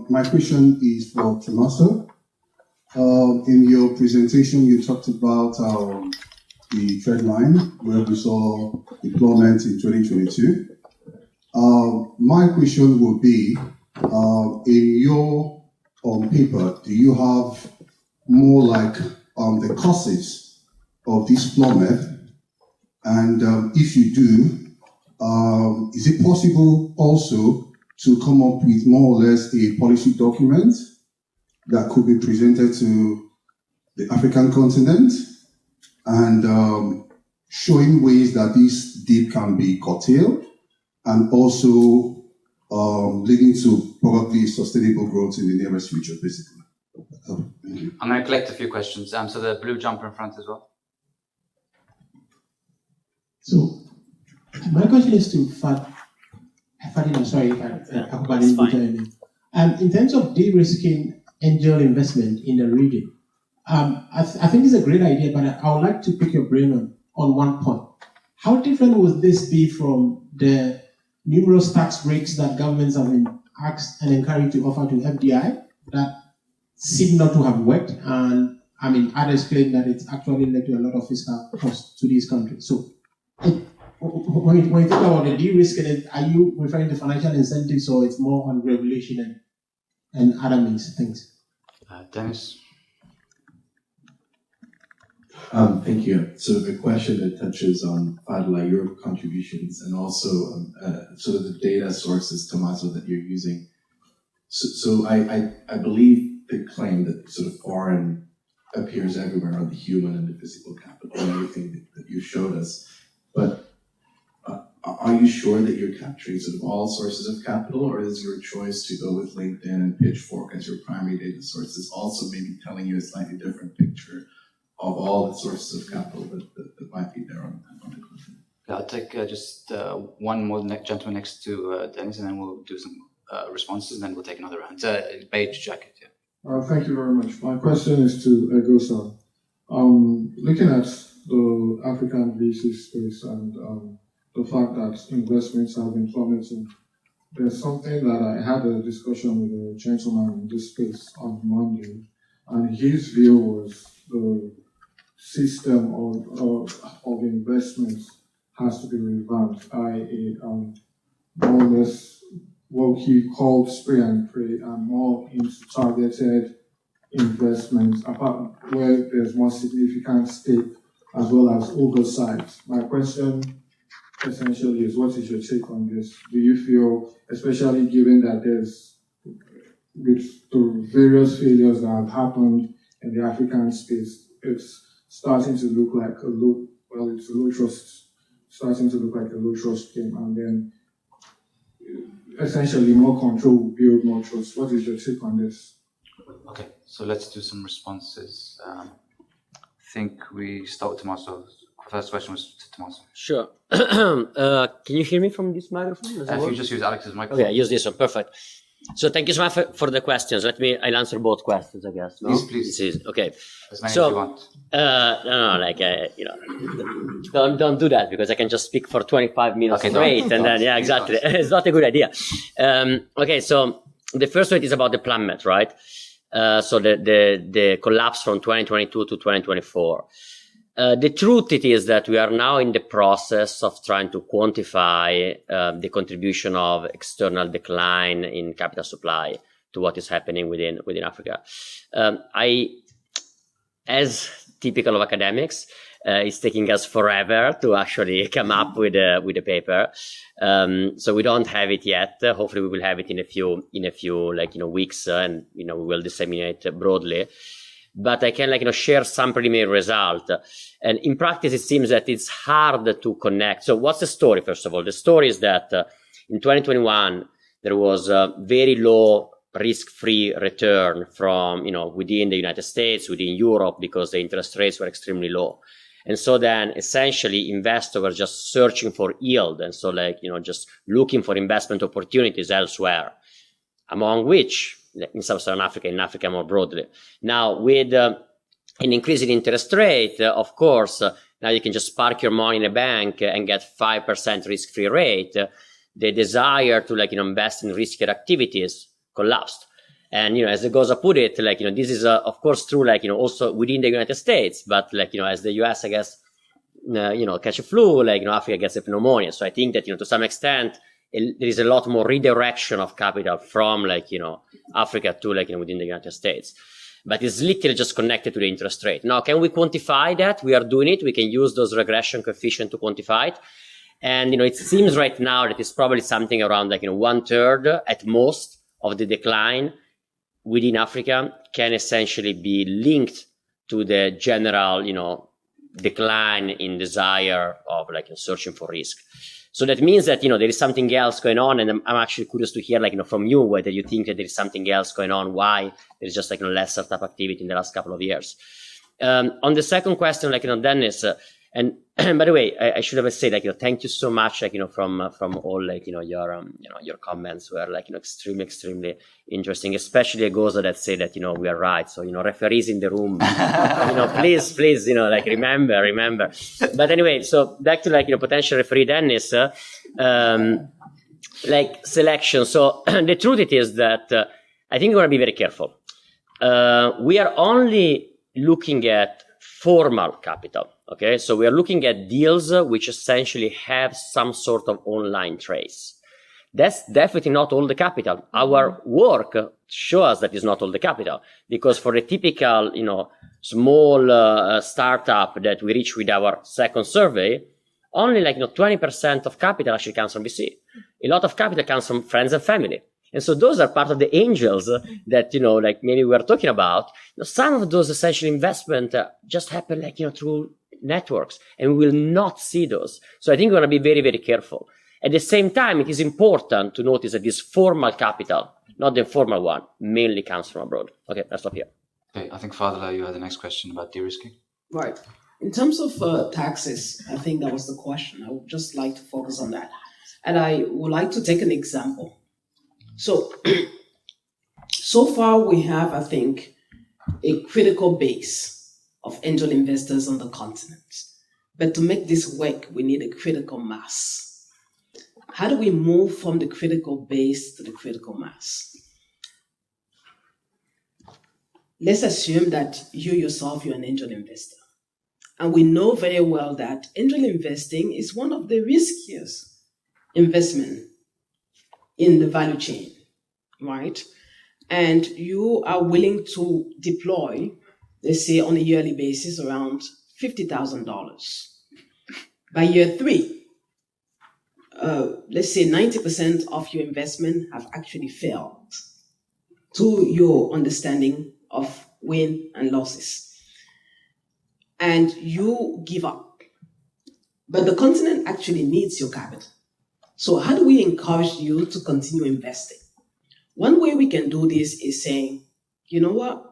My question is for Tommaso. In your presentation, you talked about the trend line where we saw deployment in 2022. My question would be, in your paper, do you have more like the causes of this deployment? And if you do, is it possible also to come up with more or less a policy document that could be presented to the African continent and showing ways that this dip can be curtailed and also leading to probably sustainable growth in the nearest future, basically. Thank you. I'm going to collect a few questions. So the blue jumper in front as well. So, my question is to Fadilah, sorry, in terms of de-risking angel investment in the region, I think it's a great idea, but I would like to pick your brain on one point. How different would this be from the numerous tax breaks that governments have been asked and encouraged to offer to FDI that seem not to have worked? And I mean, others claim that it's actually led to a lot of fiscal costs to these countries. So, when you think about the de-risking, are you referring to financial incentives, or it's more on regulation and other things? Dennis? Thank you. So the question that touches on Fadilah, your contributions, and also sort of the data sources, Tommaso, that you're using. So I believe the claim that sort of foreign appears everywhere on the human and the physical capital and everything that you showed us. But are you sure that you're capturing sort of all sources of capital, or is your choice to go with LinkedIn and Pitchfork as your primary data sources also maybe telling you a slightly different picture of all the sources of capital that might be there on the continent? I'll take just one more gentleman next to Dennis, and then we'll do some responses, and then we'll take another round. Beige jacket, yeah. Thank you very much. My question is to Eghosa. Looking at the African VC space and the fact that investments have been plummeting, there's something that I had a discussion with a gentleman in this space on Monday, and his view was the system of investments has to be revamped, i.e., more or less what he called spray and pray, and more into targeted investments, apart where there's more significant stake as well as oversight. My question essentially is, what is your take on this? Do you feel, especially given that there's, with the various failures that have happened in the African space, it's starting to look like a low, well, it's a low trust, starting to look like a low trust game, and then essentially more control will build more trust. What is your take on this? Okay, so let's do some responses. I think we start with Tommaso. First question was to Tommaso. Sure. Can you hear me from this microphone? If you just use Alex's microphone. Okay, use this one. Perfect. So thank you so much for the questions. I'll answer both questions, I guess. No? Please. Okay. As many as you want. Don't do that, because I can just speak for 25 minutes straight, and then, yeah, exactly. It's not a good idea. Okay, so the first one is about the plummet, right? So the collapse from 2022 to 2024. The truth it is that we are now in the process of trying to quantify the contribution of external decline in capital supply to what is happening within Africa. As typical of academics, it's taking us forever to actually come up with a paper. So we don't have it yet. Hopefully we will have it in a few weeks, and we will disseminate broadly. But I can share some preliminary result. And in practice, it seems that it's hard to connect. So what's the story, first of all? The story is that in 2021, there was a very low risk-free return from, within the United States, within Europe, because the interest rates were extremely low. And so then essentially investors were just searching for yield. And so just looking for investment opportunities elsewhere, among which in Sub-Saharan Africa, in Africa more broadly. Now, with an increase in interest rate, of course, now you can just park your money in a bank and get 5% risk-free rate. The desire to invest in riskier activities collapsed. And as Eghosa put it, this is of course true, also within the United States, but as the US, I guess, catch a flu, Africa gets a pneumonia. So I think that to some extent there is a lot more redirection of capital from Africa to within the United States. But it's literally just connected to the interest rate. Now, can we quantify that? We are doing it. We can use those regression coefficients to quantify it. And, it seems right now that it's probably something around 1/3 at most of the decline within Africa can essentially be linked to the general, decline in desire of searching for risk. So that means that, there is something else going on. And I'm actually curious to hear, from you, whether you think that there is something else going on, why there's just less startup activity in the last couple of years. On the second question, Dennis, and by the way, I should have said, thank you so much, from all, your comments were extremely interesting, especially Eghosa that say that, we are right. So, referees in the room, please, remember. But anyway, so back to potential referee Dennis, selection. So the truth it is that I think we're going to be very careful. We are only looking at formal capital. Okay, so we are looking at deals which essentially have some sort of online trace. That's definitely not all the capital. Our work shows that it's not all the capital, because for a typical, small startup that we reach with our second survey, only 20% of capital actually comes from VC. A lot of capital comes from friends and family. And so those are part of the angels that, maybe we're talking about. Some of those essential investment just happen through networks, and we will not see those. So I think we're going to be very, very careful. At the same time, it is important to notice that this formal capital, not the informal one, mainly comes from abroad. Okay, let's stop here. Okay, I think Fadilah, you had the next question about de-risking. Right. In terms of taxes, I think that was the question. I would just like to focus on that. And I would like to take an example. So, so far we have, I think, a critical base of angel investors on the continent. But to make this work, we need a critical mass. How do we move from the critical base to the critical mass? Let's assume that you yourself, you're an angel investor. And we know very well that angel investing is one of the riskiest investment in the value chain, right? And you are willing to deploy, let's say on a yearly basis, around $50,000. By year 3, let's say 90% of your investment have actually failed to your understanding of win and losses. And you give up. But the continent actually needs your capital. So how do we encourage you to continue investing? One way we can do this is saying, you know what?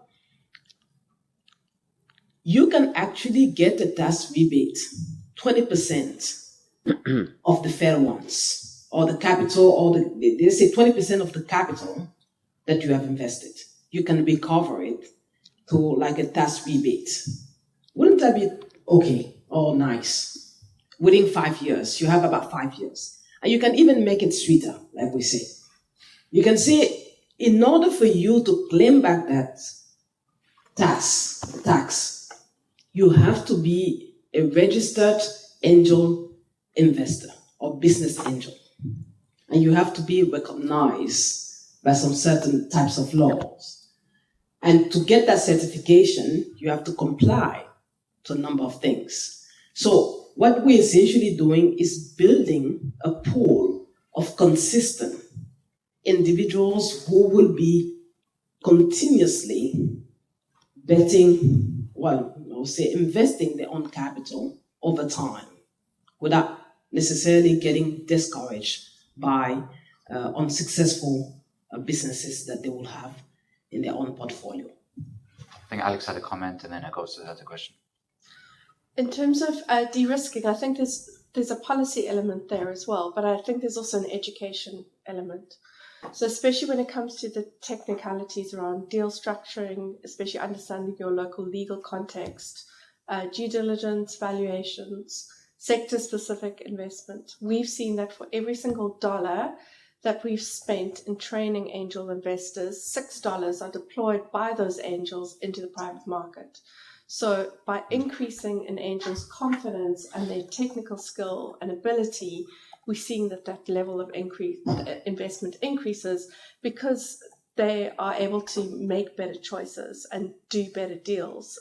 You can actually get a tax rebate, 20% of the fair ones, or the capital, or they say 20% of the capital that you have invested. You can recover it to like a tax rebate. Wouldn't that be okay? Oh, nice. Within 5 years, you have about 5 years. And you can even make it sweeter, like we say. You can say, in order for you to claim back that tax, you have to be a registered angel investor or business angel. And you have to be recognized by some certain types of laws. And to get that certification, you have to comply to a number of things. So what we're essentially doing is building a pool of consistent individuals who will be continuously investing their own capital over time without necessarily getting discouraged by unsuccessful businesses that they will have in their own portfolio. I think Alex had a comment and then Eghosa had a question. In terms of de-risking, I think there's a policy element there as well, but I think there's also an education element. So especially when it comes to the technicalities around deal structuring, especially understanding your local legal context, due diligence, valuations, sector-specific investment. We've seen that for every single dollar that we've spent in training angel investors, $6 are deployed by those angels into the private market. So by increasing an angel's confidence and their technical skill and ability, we're seeing that level of investment increases because they are able to make better choices and do better deals.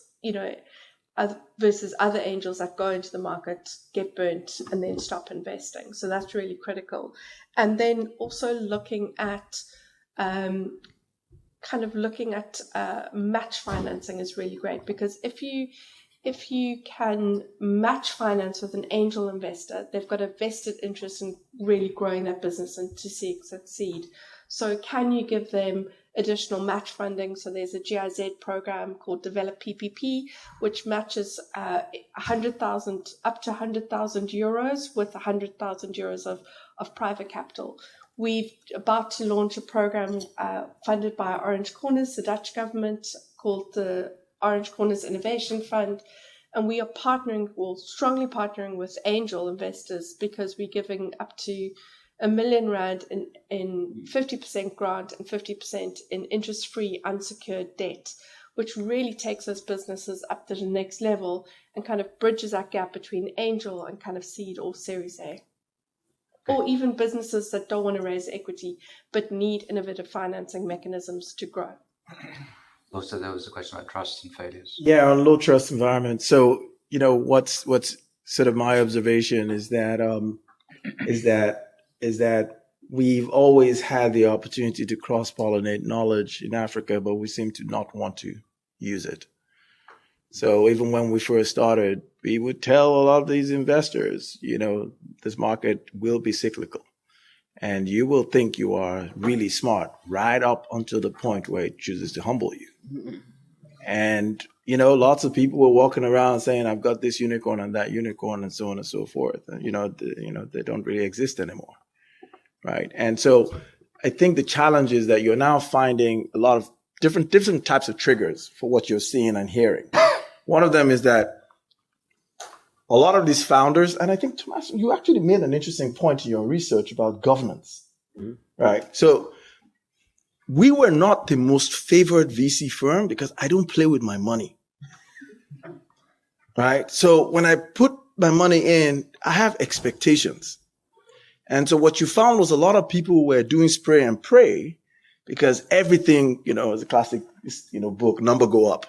versus other angels that go into the market, get burnt, and then stop investing. So that's really critical. And then also looking at match financing is really great, because if you can match finance with an angel investor, they've got a vested interest in really growing that business and to see it succeed. So can you give them additional match funding? So there's a GIZ program called Develop PPP, which matches 100,000 up to 100,000 euros with 100,000 euros of private capital. We're about to launch a program funded by Orange Corners, the Dutch government, called the Orange Corners Innovation Fund. And we are strongly partnering with angel investors, because we're giving up to R1 million in 50% grant and 50% in interest-free unsecured debt, which really takes those businesses up to the next level and kind of bridges that gap between angel and kind of seed or Series A. Or even businesses that don't want to raise equity but need innovative financing mechanisms to grow. Also, there was a question about trust and failures. Yeah, on low trust environment. So, what's sort of my observation is that we've always had the opportunity to cross-pollinate knowledge in Africa, but we seem to not want to use it. So even when we first started, we would tell a lot of these investors, this market will be cyclical, and you will think you are really smart right up until the point where it chooses to humble you. And, lots of people were walking around saying, I've got this unicorn and that unicorn and so on and so forth. And, they don't really exist anymore. Right. And so I think the challenge is that you're now finding a lot of different types of triggers for what you're seeing and hearing. One of them is that a lot of these founders, and I think, Tommaso, you actually made an interesting point in your research about governance, right? So we were not the most favored VC firm because I don't play with my money, right? So when I put my money in, I have expectations. And so what you found was a lot of people were doing spray and pray because everything, is a classic, book, number go up.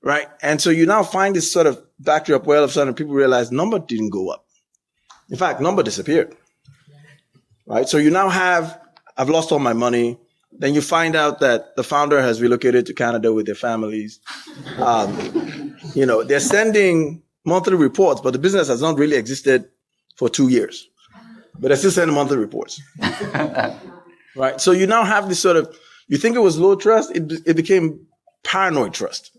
Right. And so you now find this sort of backdrop where all of a sudden people realize number didn't go up. In fact, number disappeared. Right. So you now have, I've lost all my money. Then you find out that the founder has relocated to Canada with their families. They're sending monthly reports, but the business has not really existed for 2 years. But they're still sending monthly reports. Right. So you now have this sort of, you think it was low trust, it became paranoid trust.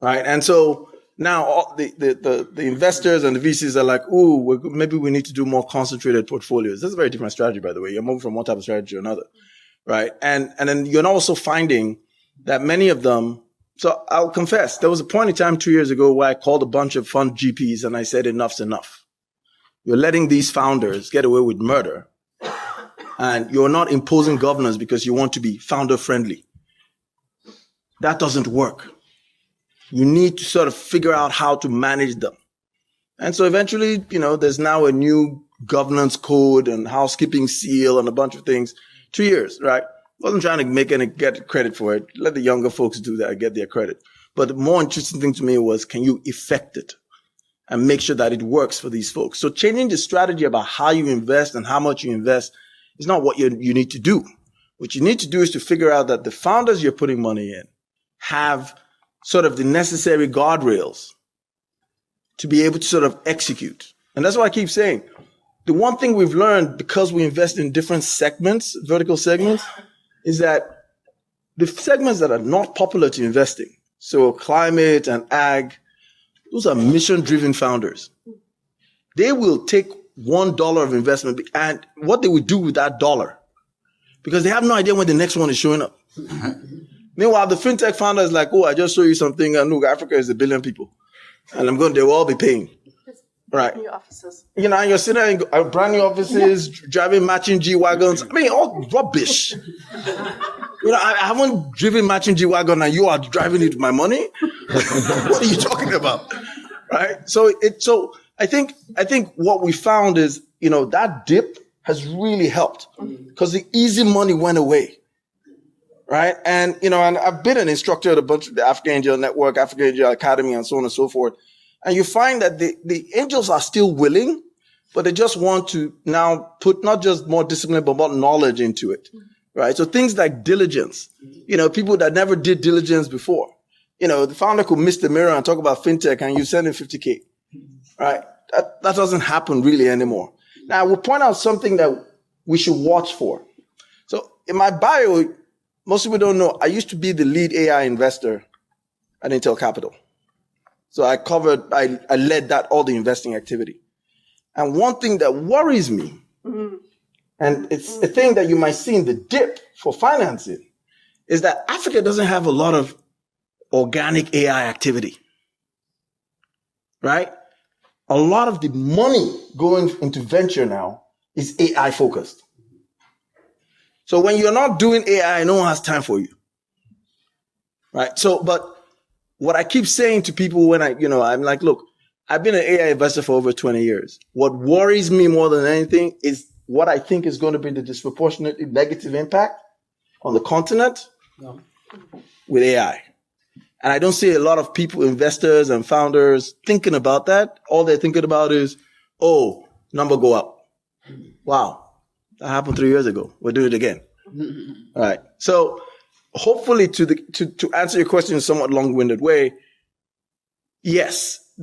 Right. And so now all the investors and the VCs are like, maybe we need to do more concentrated portfolios. That's a very different strategy, by the way. You're moving from one type of strategy to another. Right. And then you're also finding that many of them. So I'll confess, there was a point in time 2 years ago where I called a bunch of fund GPs and I said, enough's enough. You're letting these founders get away with murder, and you're not imposing governance because you want to be founder friendly. That doesn't work. You need to sort of figure out how to manage them. And so eventually, there's now a new governance code and housekeeping seal and a bunch of things. 2 years, right? Wasn't trying to get credit for it. Let the younger folks do that and get their credit. But the more interesting thing to me was, can you effect it and make sure that it works for these folks? So changing the strategy about how you invest and how much you invest is not what you need to do. What you need to do is to figure out that the founders you're putting money in have sort of the necessary guardrails to be able to sort of execute. And that's why I keep saying, the one thing we've learned because we invest in different segments, vertical segments, is that the segments that are not popular to invest in, so climate and ag, those are mission-driven founders. They will take $1 of investment and what they will do with that dollar, because they have no idea when the next one is showing up. Meanwhile, the fintech founder is like, I just show you something, and look, Africa is 1 billion people, and they will all be paying. Right. New offices. And you're sitting in brand new offices, driving matching G-Wagons. I mean, all rubbish. I haven't driven matching G-Wagon and you are driving it with my money. What are you talking about? Right. So I think what we found is, that dip has really helped because the easy money went away. right? And, and I've been an instructor at a bunch of the African Angel Network, African Angel Academy, and so on and so forth. And you find that the angels are still willing, but they just want to now put not just more discipline, but more knowledge into it, right? So things like diligence, people that never did diligence before. The founder could miss the mirror and talk about fintech and you send him 50K, right? That doesn't happen really anymore. Now, I will point out something that we should watch for. So in my bio, most people don't know, I used to be the lead AI investor at Intel Capital. So I led all the investing activity. And one thing that worries me, and it's a thing that you might see in the dip for financing, is that Africa doesn't have a lot of organic AI activity, right? A lot of the money going into venture now is AI focused. So when you're not doing AI, no one has time for you, right? So, but what I keep saying to people when I'm like, look, I've been an AI investor for over 20 years. What worries me more than anything is what I think is going to be the disproportionately negative impact on the continent with AI. And I don't see a lot of people, investors and founders thinking about that. All they're thinking about is, number go up. Wow. That happened 3 years ago. We'll do it again. All right. So hopefully to answer your question in a somewhat long-winded way, yes,